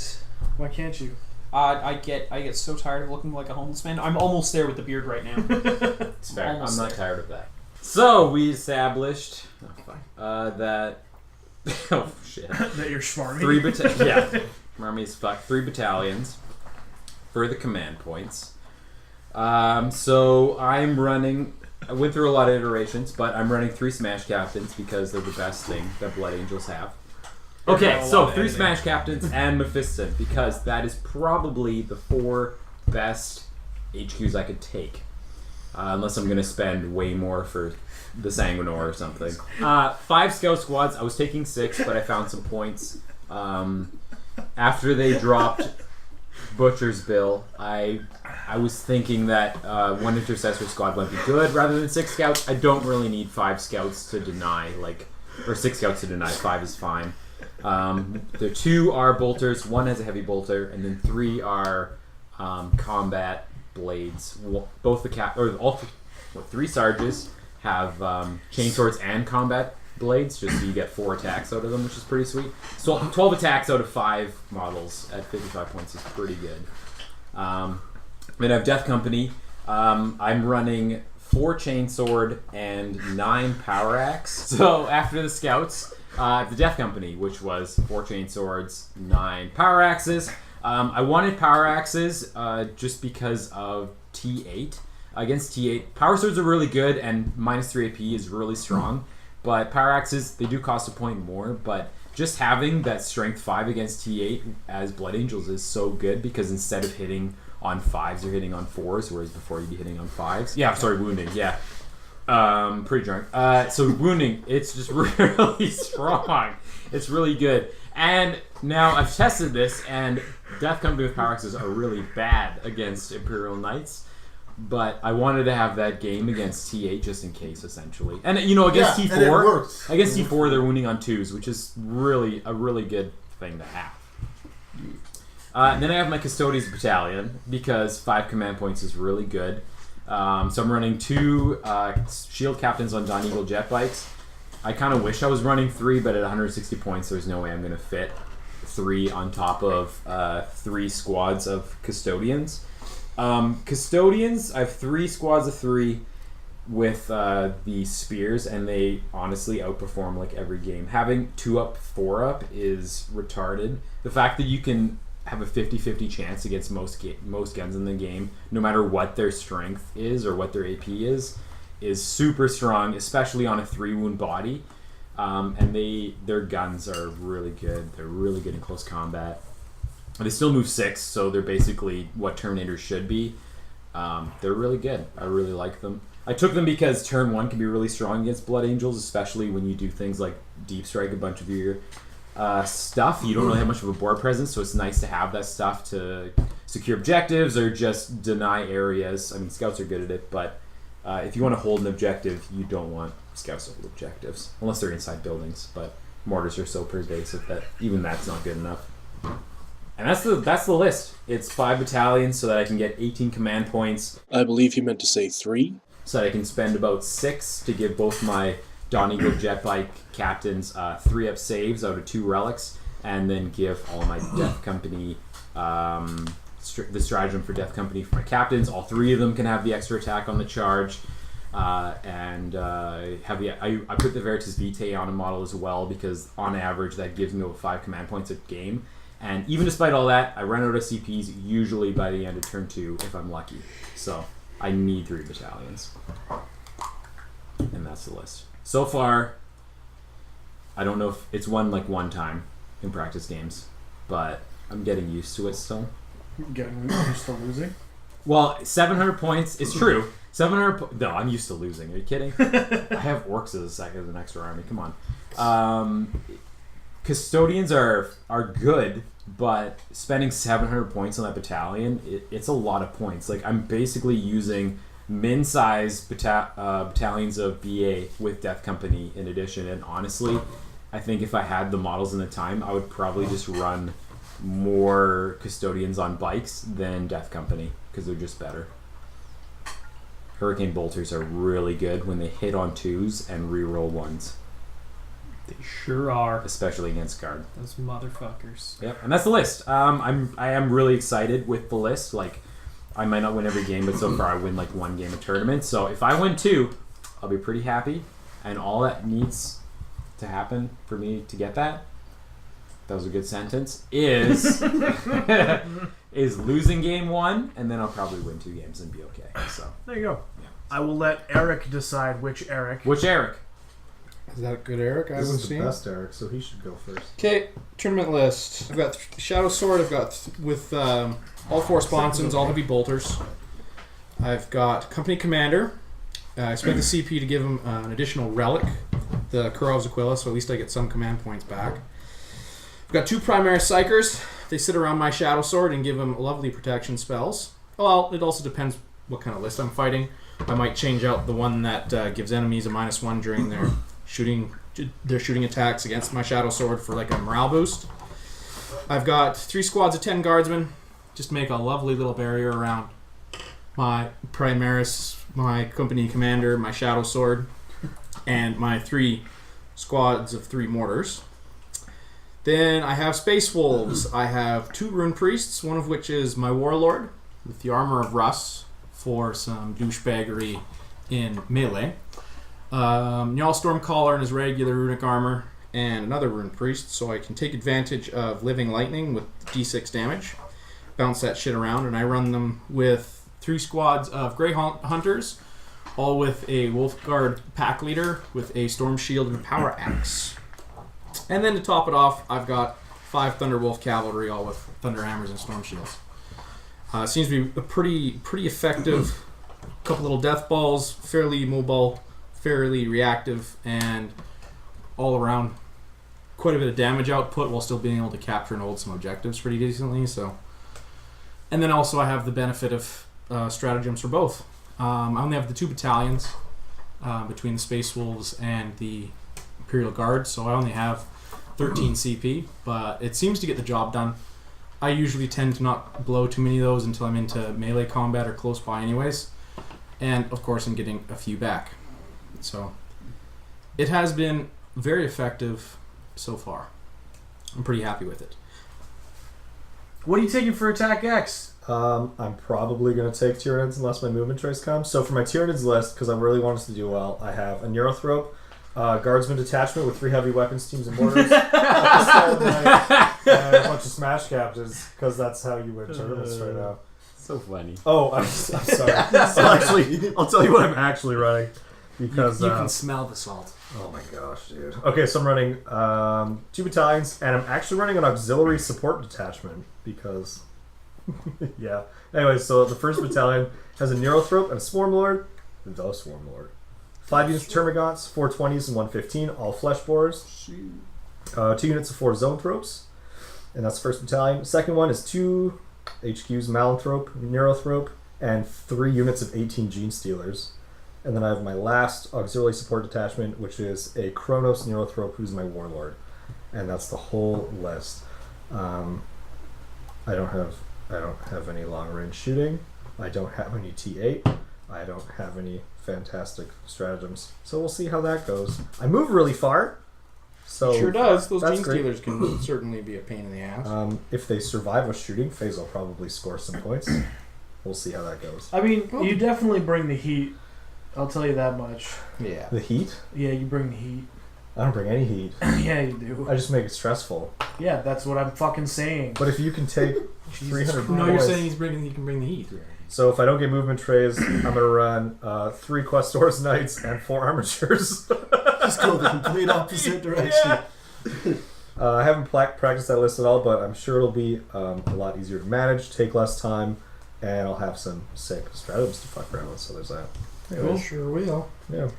Speaker 1: Why can't you?
Speaker 3: I get so tired of looking like a homeless man. I'm almost there with the beard right now.
Speaker 5: It's fair.
Speaker 3: Almost
Speaker 5: I'm not
Speaker 3: there.
Speaker 5: tired of that. So we established that. Oh shit.
Speaker 1: That you're smarmy.
Speaker 5: 3 battalions. Yeah. Army is fuck. 3 battalions for the command points. So I'm running. I went through a lot of iterations, but I'm running 3 Smash Captains because they're the best thing that Blood Angels have. Okay, so 3 Smash Captains and Mephiston because that is probably the 4 best HQs I could take. Unless I'm going to spend way more for the Sanguinor or something. 5 Scout Squads. I was taking 6, but I found some points. After they dropped Butcher's Bill, I was thinking that 1 Intercessor Squad might be good rather than 6 Scouts. I don't really need 5 Scouts to deny, or 6 Scouts to deny. 5 is fine. The 2 are bolters, 1 has a heavy bolter, and then 3 are combat blades. Both the 3 Sarges have chainswords and combat blades, just so you get 4 attacks out of them, which is pretty sweet. So 12 attacks out of 5 models at 55 points is pretty good. Then I have Death Company. I'm running 4 chainsword and 9 power axe. So after the scouts, the Death Company, which was 4 chainswords, 9 power axes. I wanted power axes just because of T8. Against T8, power swords are really good, and -3 AP is really strong. But power axes, they do cost a point more. But just having that strength 5 against T8 as Blood Angels is so good because instead of hitting on 5s, you're hitting on 4s, whereas before you'd be hitting on 5s. Yeah, sorry, wounding. Yeah. Pretty drunk. So wounding, it's just really strong. It's really good. And now I've tested this, and Death Company with power axes are really bad against Imperial Knights. But I wanted to have that game against T8 just in case, essentially. And against
Speaker 6: and it worked.
Speaker 5: T4, against T4 they're wounding on 2s, which is really a really good thing to have. And then I have my Custodians Battalion because 5 command points is really good. So I'm running 2 Shield Captains on Dawn Eagle jet bikes. I kind of wish I was running 3, but at 160 points, there's no way I'm going to fit 3 on top of 3 squads of Custodians. Custodians, I have 3 squads of 3 with the spears, and they honestly outperform like every game. Having 2 up, 4 up is retarded. The fact that you can have a 50-50 chance against most guns in the game, no matter what their strength is or what their AP is super strong, especially on a 3-wound body. And their guns are really good. They're really good in close combat. They still move 6, so they're basically what Terminators should be. They're really good. I really like them. I took them because turn 1 can be really strong against Blood Angels, especially when you do things like deep strike a bunch of your stuff. You don't really have much of a board presence, so it's nice to have that stuff to secure objectives or just deny areas. I mean, scouts are good at it, but if you want to hold an objective, you don't want scouts to hold objectives, unless they're inside buildings, but mortars are so pervasive that even that's not good enough. And that's the list. It's 5 battalions so that I can get 18 command points.
Speaker 8: I believe you meant to say 3.
Speaker 5: So that I can spend about 6 to give both my Dawn Eagle jet bike captains 3-up saves out of 2 relics, and then give all my Death Company the stratagem for Death Company for my captains. All 3 of them can have the extra attack on the charge. And I put the Veritas Vitae on a model as well because on average that gives me about 5 command points a game. And even despite all that, I run out of CPs usually by the end of turn 2 if I'm lucky. So I need 3 battalions. And that's the list. So far, I don't know if it's won like 1 time in practice games, but I'm getting used to it still.
Speaker 1: You're still losing?
Speaker 5: Well, 700 points is true. 700. No, I'm used to losing. Are you kidding? I have orcs as an extra army. Come on. Custodians are good, but spending 700 points on that battalion, it's a lot of points. Like I'm basically using min-size battalions of BA with Death Company in addition, and honestly, I think if I had the models and the time, I would probably just run more custodians on bikes than Death Company because they're just better. Hurricane Bolters are really good when they hit on 2s and reroll 1s,
Speaker 3: They sure are.
Speaker 5: especially against guard.
Speaker 3: Those motherfuckers.
Speaker 5: Yep, and that's the list. I am really excited with the list. Like, I might not win every game, but so far I win like 1 game of tournament. So if I win 2, I'll be pretty happy. And all that needs to happen for me to get that was a good sentence, is is losing game 1, and then I'll probably win 2 games and be okay. So
Speaker 1: There you go.
Speaker 5: Yeah.
Speaker 1: I will let Eric decide which Eric.
Speaker 5: which Eric?
Speaker 7: Is that a good Eric? I
Speaker 4: This
Speaker 7: would
Speaker 4: is the
Speaker 7: see.
Speaker 4: best, Eric, so he should go first.
Speaker 7: Okay, tournament list. I've got Shadow Sword. I've got with all 4 sponsons, all heavy bolters. I've got Company Commander. I spent the CP to give him an additional relic, the Kurov's Aquila, so at least I get some command points back. I've got 2 Primaris Psychers. They sit around my Shadow Sword and give him lovely protection spells. Well, it also depends what kind of list I'm fighting. I might change out the one that gives enemies a -1 during their shooting attacks against my Shadow Sword for like a morale boost. I've got 3 squads of 10 guardsmen. Just make a lovely little barrier around my Primaris, my Company Commander, my Shadow Sword, and my 3 squads of 3 mortars. Then I have Space Wolves. I have 2 Rune Priests, one of which is my Warlord with the Armor of Russ for some douchebaggery in melee. Njal Stormcaller in his regular runic armor, and another Rune Priest, so I can take advantage of Living Lightning with D6 damage. Bounce that shit around, and I run them with 3 squads of Grey Hunters, all with a Wolfguard pack leader with a Storm Shield and a Power Axe. And then to top it off, I've got 5 Thunderwolf Cavalry, all with Thunder Hammers and Storm Shields. Seems to be a pretty effective. Couple little death balls, fairly mobile, fairly reactive, and all around quite a bit of damage output while still being able to capture and hold some objectives pretty decently. So, and then also I have the benefit of stratagems for both. I only have the 2 battalions between the Space Wolves and the Imperial Guard, so I only have 13 CP, but it seems to get the job done. I usually tend to not blow too many of those until I'm into melee combat or close by anyways. And of course I'm getting a few back. So it has been very effective so far. I'm pretty happy with it.
Speaker 1: What are you taking for Attack X?
Speaker 4: I'm probably going to take Tyranids unless my movement choice comes. So for my Tyranids list, because I really want us to do well, I have a Neurothrope, Guardsman Detachment with 3 heavy weapons teams and mortars, and a bunch of Smash Captains, because that's how you win tournaments right now.
Speaker 5: So funny.
Speaker 4: Oh, I'm sorry. So actually, I'll tell you what I'm actually running. Because
Speaker 2: You can smell the salt.
Speaker 4: oh my gosh, dude. Okay, so I'm running 2 battalions, and I'm actually running an auxiliary support detachment because, yeah. Anyway, so the first battalion has a Neurothrope and a Swarm Lord, the Swarm Lord. 5 units of Termagants, 4 20s and 1 15, all flesh borers. 2 units of 4 Zoanthropes, and that's the first battalion. Second one is 2 HQs, Malanthrope, Neurothrope, and 3 units of 18 Gene Stealers. And then I have my last auxiliary support detachment, which is a Kronos Neurothrope, who's my Warlord. And that's the whole list. I don't have any long range shooting. I don't have any T8. I don't have any fantastic stratagems. So we'll see how that goes. I move really far. So
Speaker 7: Sure does. Those
Speaker 4: that's
Speaker 7: Gene
Speaker 4: great.
Speaker 7: Stealers can certainly be a pain in the ass.
Speaker 4: If they survive a shooting phase, I'll probably score some points. We'll see how that goes.
Speaker 1: I mean, you definitely bring the heat. I'll tell you that much.
Speaker 7: Yeah.
Speaker 4: The heat?
Speaker 1: Yeah, you bring the heat.
Speaker 4: I don't bring any heat.
Speaker 1: Yeah, you do.
Speaker 4: I just make it stressful.
Speaker 1: Yeah, that's what I'm fucking saying.
Speaker 4: But if you can take 300
Speaker 7: No, you're
Speaker 4: points-
Speaker 7: saying he can bring the heat.
Speaker 4: So if I don't get movement trays, I'm going to run 3 Questors Knights and 4 Armatures.
Speaker 6: Just go the complete opposite direction.
Speaker 4: I haven't practiced that list at all, but I'm sure it'll be a lot easier to manage, take less time, and I'll have some sick stratagems to fuck around with, so there's that.
Speaker 7: Well, sure will.
Speaker 4: Yeah.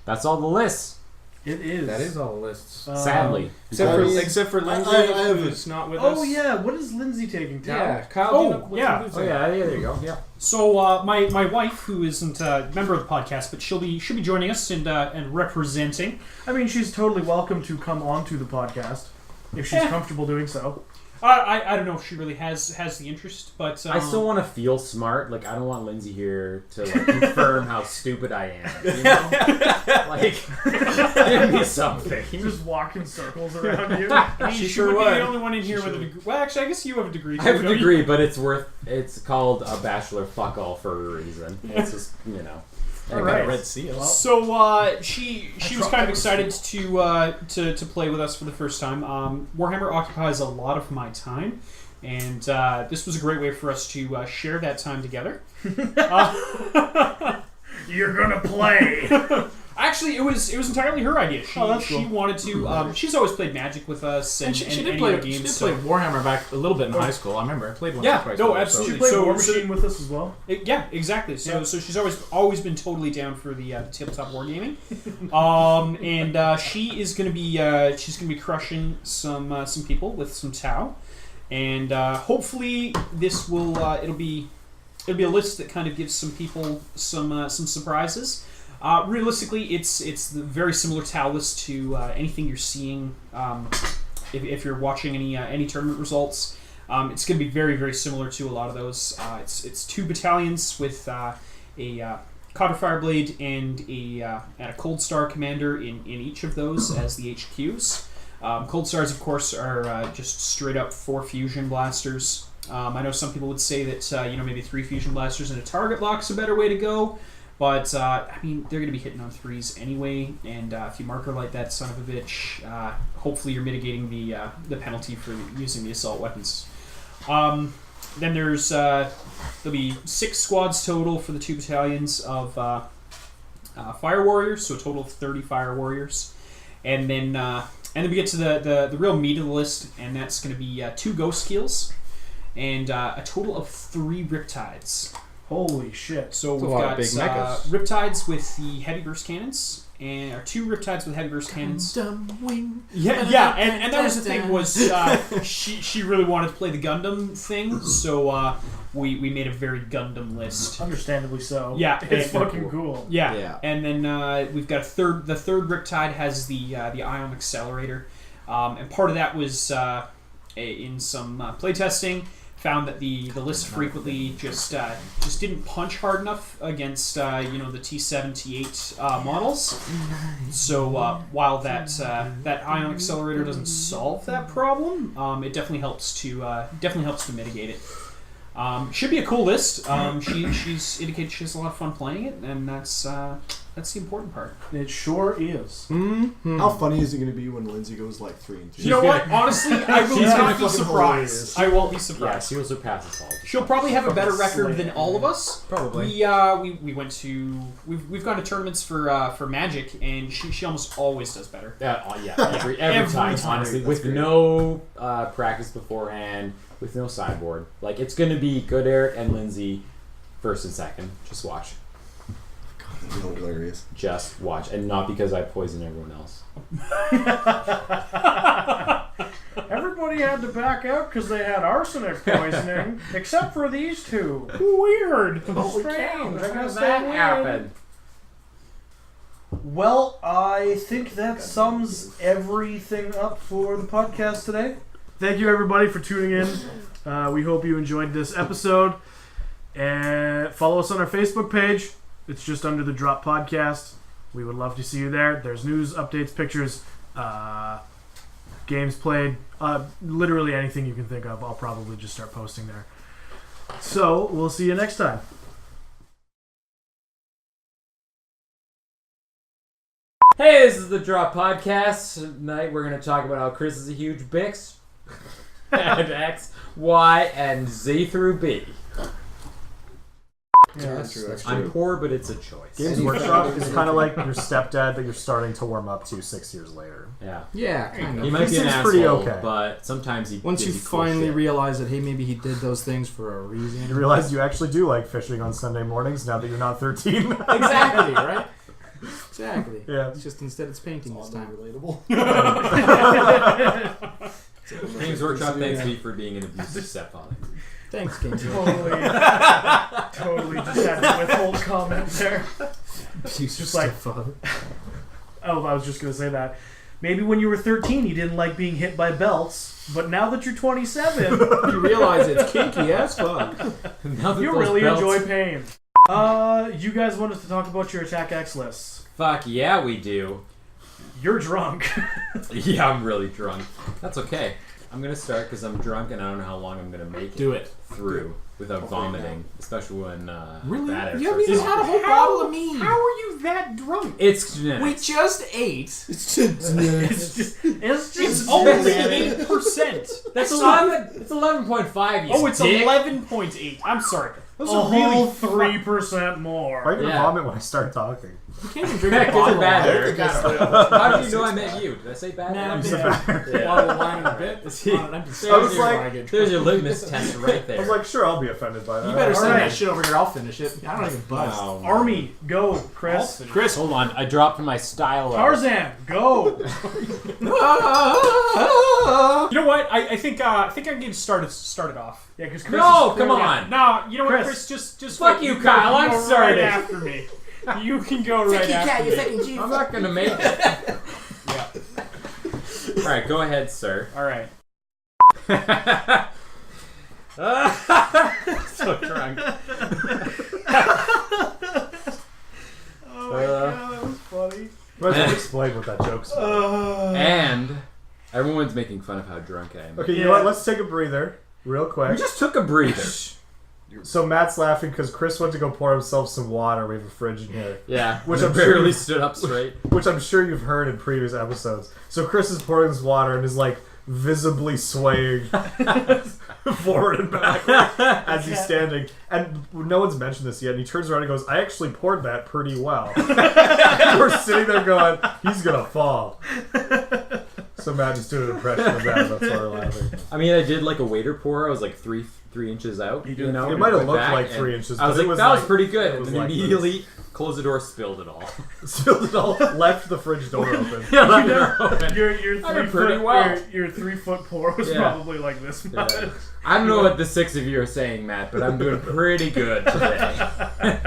Speaker 5: That's all the lists.
Speaker 1: It is.
Speaker 7: That is all the lists.
Speaker 5: Sadly.
Speaker 7: Except for Lindsay,
Speaker 6: I have
Speaker 7: who's not with us.
Speaker 1: Oh yeah, what is Lindsay taking? Tao?
Speaker 7: Yeah, Kyle.
Speaker 3: Oh,
Speaker 7: do you know what
Speaker 3: yeah.
Speaker 7: Lindsay's
Speaker 5: Oh yeah, there you go. Yeah.
Speaker 3: So my wife, who isn't a member of the podcast, but she'll be joining us and representing.
Speaker 1: I mean, she's totally welcome to come onto the podcast if she's comfortable doing so.
Speaker 3: I don't know if she really has the interest, but
Speaker 5: I still want to feel smart. Like, I don't want Lindsay here to like, confirm how stupid I am. You know? Like, give me something.
Speaker 1: You just walk in circles around you.
Speaker 3: I mean,
Speaker 7: She
Speaker 3: she
Speaker 7: sure
Speaker 3: would be
Speaker 7: would.
Speaker 3: the only one in here with a degree. Well, actually, I guess you have a degree.
Speaker 5: I have
Speaker 3: too,
Speaker 5: a
Speaker 3: don't you?
Speaker 5: degree, but it's called a bachelor fuck all for a reason. It's just, you know.
Speaker 1: All
Speaker 2: I got
Speaker 1: right.
Speaker 2: a red seal.
Speaker 3: So she was kind of excited to play with us for the first time. Warhammer occupies a lot of my time, and this was a great way for us to share that time together.
Speaker 1: You're gonna play.
Speaker 3: Actually, it was entirely her idea. She
Speaker 1: that's cool.
Speaker 3: wanted to. She's always played Magic with us, and
Speaker 2: she
Speaker 3: and
Speaker 2: did
Speaker 3: any
Speaker 2: play.
Speaker 3: other
Speaker 2: She
Speaker 3: games.
Speaker 2: did
Speaker 3: so
Speaker 2: play Warhammer back a little bit in high school. I remember I played once
Speaker 3: Yeah,
Speaker 2: or twice.
Speaker 3: no,
Speaker 2: with her,
Speaker 3: absolutely.
Speaker 1: She played
Speaker 3: So-
Speaker 1: War
Speaker 3: so-
Speaker 1: Machine with us as well.
Speaker 3: Yeah, exactly. So
Speaker 1: Yeah.
Speaker 3: so she's always been totally down for the tabletop wargaming, and she is gonna be crushing some people with some Tau, and hopefully this will it'll be a list that kind of gives some people some surprises. Realistically, it's the very similar Tau list to anything you're seeing if you're watching any tournament results. It's going to be very, very similar to a lot of those. It's 2 battalions with a Cotter Fireblade and a Cold Star commander in each of those as the HQs. Cold Stars, of course, are just straight up 4 fusion blasters. I know some people would say that maybe 3 fusion blasters and a target lock's a better way to go. But, I mean, they're going to be hitting on 3s anyway, and if you marker like that son of a bitch, hopefully you're mitigating the penalty for using the assault weapons. Then there'll be 6 squads total for the 2 battalions of Fire Warriors, so a total of 30 Fire Warriors. And then we get to the real meat of the list, and that's going to be 2 Ghost Keels, and a total of 3 Riptides.
Speaker 1: Holy shit.
Speaker 3: So
Speaker 7: That's a
Speaker 3: we've
Speaker 7: lot of
Speaker 3: got
Speaker 7: big mechas.
Speaker 3: Riptides with the heavy burst cannons, and 2 Riptides with heavy burst cannons. Yeah, and that was the thing was she really wanted to play the Gundam thing, so we made a very Gundam list.
Speaker 1: Understandably so.
Speaker 3: Yeah,
Speaker 1: It's
Speaker 3: and-
Speaker 1: fucking cool.
Speaker 3: Yeah,
Speaker 6: Yeah.
Speaker 3: and then we've got the third Riptide has the Ion Accelerator, and part of that was in some playtesting. Found that the list frequently just didn't punch hard enough against the T7, T8 models. So while that Ion Accelerator doesn't solve that problem, it definitely helps to mitigate it. Should be a cool list. She's indicated she has a lot of fun playing it, and that's the important part.
Speaker 1: It sure is.
Speaker 6: How funny is it going to be when Lindsay goes like 3-3?
Speaker 3: You know what? Honestly, I will
Speaker 5: She's gonna
Speaker 3: not be
Speaker 6: fucking
Speaker 3: surprised.
Speaker 6: hilarious.
Speaker 3: I won't be
Speaker 5: Yeah,
Speaker 3: surprised.
Speaker 5: she will surpass us all.
Speaker 3: She'll probably have a better record than all of us.
Speaker 2: Probably.
Speaker 3: We went to we've gone to tournaments for Magic, and she almost always does better.
Speaker 5: Every
Speaker 3: Every
Speaker 5: time,
Speaker 3: time.
Speaker 5: honestly,
Speaker 6: That's
Speaker 5: with
Speaker 6: great.
Speaker 5: no practice beforehand, with no sideboard. Like, it's going to be good Eric and Lindsay first and second. Just watch.
Speaker 6: God, that'd be hilarious.
Speaker 5: Just watch. And not because I poison everyone else.
Speaker 1: Everybody had to back out because they had arsenic poisoning, except for these 2.
Speaker 3: Weird.
Speaker 1: Strange. I
Speaker 5: How
Speaker 1: guess
Speaker 5: does
Speaker 1: they
Speaker 5: that
Speaker 1: win.
Speaker 5: happen?
Speaker 1: Well, I think that sums everything up for the podcast today. Thank you, everybody, for tuning in. We hope you enjoyed this episode. And follow us on our Facebook page. It's just under the Drop Podcast. We would love to see you there. There's news, updates, pictures, games played, literally anything you can think of. I'll probably just start posting there. So, we'll see you next time.
Speaker 5: Hey, this is the Drop Podcast. Tonight we're going to talk about how Chris is a huge bix. And X, Y, and Z through B.
Speaker 6: Yeah, that's true.
Speaker 5: I'm poor, but it's a choice.
Speaker 4: Games Workshop is kind of like your stepdad that you're starting to warm up to 6 years later.
Speaker 5: Yeah.
Speaker 7: Yeah, kind
Speaker 5: He
Speaker 7: of.
Speaker 5: might
Speaker 4: He
Speaker 5: be an
Speaker 4: seems
Speaker 5: asshole,
Speaker 4: pretty okay.
Speaker 5: but sometimes he
Speaker 7: Once you
Speaker 5: gives cool
Speaker 7: finally
Speaker 5: shit.
Speaker 7: realize that, hey, maybe he did those things for a reason.
Speaker 4: You realize you actually do like fishing on Sunday mornings now that you're not 13.
Speaker 7: Exactly, right? Exactly.
Speaker 4: Yeah.
Speaker 7: It's just instead it's painting this time.
Speaker 6: Relatable.
Speaker 5: Games Workshop, thanks me for being an abusive stepfather.
Speaker 7: Thanks, King.
Speaker 1: Totally just had to withhold comment there.
Speaker 7: Just
Speaker 1: like- Oh, I was just gonna say that. Maybe when you were 13, you didn't like being hit by belts, but now that you're 27,
Speaker 7: you realize it's kinky as fuck.
Speaker 5: Now that
Speaker 1: you
Speaker 5: those
Speaker 1: really
Speaker 5: belts-
Speaker 1: enjoy pain. You guys want us to talk about your attack X lists.
Speaker 5: Fuck yeah, we do.
Speaker 1: You're drunk.
Speaker 5: Yeah, I'm really drunk. That's okay. I'm gonna start because I'm drunk and I don't know how long I'm gonna make
Speaker 7: Do it.
Speaker 5: through without vomiting, especially when
Speaker 7: Really?
Speaker 5: bad air
Speaker 7: You haven't even
Speaker 5: starts.
Speaker 7: had a whole bottle of me.
Speaker 3: How are you that drunk?
Speaker 5: It's
Speaker 7: We
Speaker 5: genetics.
Speaker 7: just ate.
Speaker 1: It's just
Speaker 3: It's only 8%.
Speaker 5: That's 11. It's 11.5.
Speaker 3: Oh, it's
Speaker 5: dick.
Speaker 3: 11.8. I'm sorry. Those
Speaker 1: a
Speaker 3: are really
Speaker 1: whole 3% more.
Speaker 4: Why are you gonna
Speaker 5: Yeah.
Speaker 4: vomit when I start talking?
Speaker 7: You can't even drink
Speaker 5: Yeah,
Speaker 7: a
Speaker 5: 'cause
Speaker 7: bottle
Speaker 5: of
Speaker 7: of
Speaker 5: bad
Speaker 7: wine.
Speaker 5: air. How did you know I meant you? Did I say bad
Speaker 7: Nah,
Speaker 5: air?
Speaker 7: I'm
Speaker 4: Just a bad-
Speaker 5: Yeah.
Speaker 7: Bottle of wine in a bit. It's not an empty
Speaker 5: There's
Speaker 7: space.
Speaker 4: was like-
Speaker 5: There's your litmus test right there.
Speaker 4: I was like, sure, I'll be offended by that.
Speaker 7: You better send
Speaker 1: Alright.
Speaker 7: that shit over here. I'll finish it. I don't even buzz.
Speaker 5: Wow.
Speaker 1: Army, go, Chris.
Speaker 5: Chris, hold on. I dropped my style.
Speaker 1: Tarzan, go.
Speaker 3: You know what? I think I can start it off.
Speaker 1: Yeah, because Chris.
Speaker 5: No,
Speaker 1: is
Speaker 5: come
Speaker 1: clearly-
Speaker 5: on.
Speaker 3: No, you know what,
Speaker 1: Chris.
Speaker 3: Chris? Just
Speaker 5: Fuck
Speaker 3: wait.
Speaker 5: you,
Speaker 3: go-
Speaker 5: Kyle, I'm
Speaker 3: go
Speaker 5: starting.
Speaker 3: right after me. You can go right after me.
Speaker 5: I'm not gonna make it.
Speaker 3: Yeah.
Speaker 5: All right, go ahead, sir.
Speaker 3: All right.
Speaker 5: So drunk.
Speaker 1: Oh my god, that was funny.
Speaker 4: Might as well explain what that joke's about.
Speaker 5: And everyone's making fun of how drunk I am.
Speaker 4: Okay, you
Speaker 1: Yeah.
Speaker 4: know what? Let's take a breather, real quick.
Speaker 5: We just took a breather.
Speaker 4: So Matt's laughing because Chris went to go pour himself some water. We have a fridge in here,
Speaker 5: Yeah,
Speaker 4: Which
Speaker 5: I
Speaker 4: I'm sure
Speaker 5: barely
Speaker 4: you-
Speaker 5: stood up straight.
Speaker 4: which I'm sure you've heard in previous episodes. So Chris is pouring this water and is like visibly swaying forward and backward as he's standing. And no one's mentioned this yet. And he turns around and goes, "I actually poured that pretty well." We're sitting there going, "He's gonna fall." So Matt just did an impression of that. That's why we're laughing.
Speaker 5: I mean, I did like a waiter pour. I was like three inches out. You know,
Speaker 4: It might have
Speaker 5: went
Speaker 4: looked
Speaker 5: back,
Speaker 4: like
Speaker 5: and
Speaker 4: 3 inches.
Speaker 5: I was
Speaker 4: but
Speaker 5: like,
Speaker 4: it was
Speaker 5: that was
Speaker 4: like,
Speaker 5: pretty good.
Speaker 4: it was
Speaker 5: And then
Speaker 4: like
Speaker 5: immediately closed the door, spilled it all.
Speaker 4: spilled it all, left the fridge door open.
Speaker 5: Yeah, left it open.
Speaker 1: Your
Speaker 5: I did
Speaker 1: 3
Speaker 5: pretty
Speaker 1: foot,
Speaker 5: well.
Speaker 1: your 3 foot pour was
Speaker 5: Yeah.
Speaker 1: probably like this much.
Speaker 5: Yeah. I don't know what the 6 of you are saying, Matt, but I'm doing pretty good today.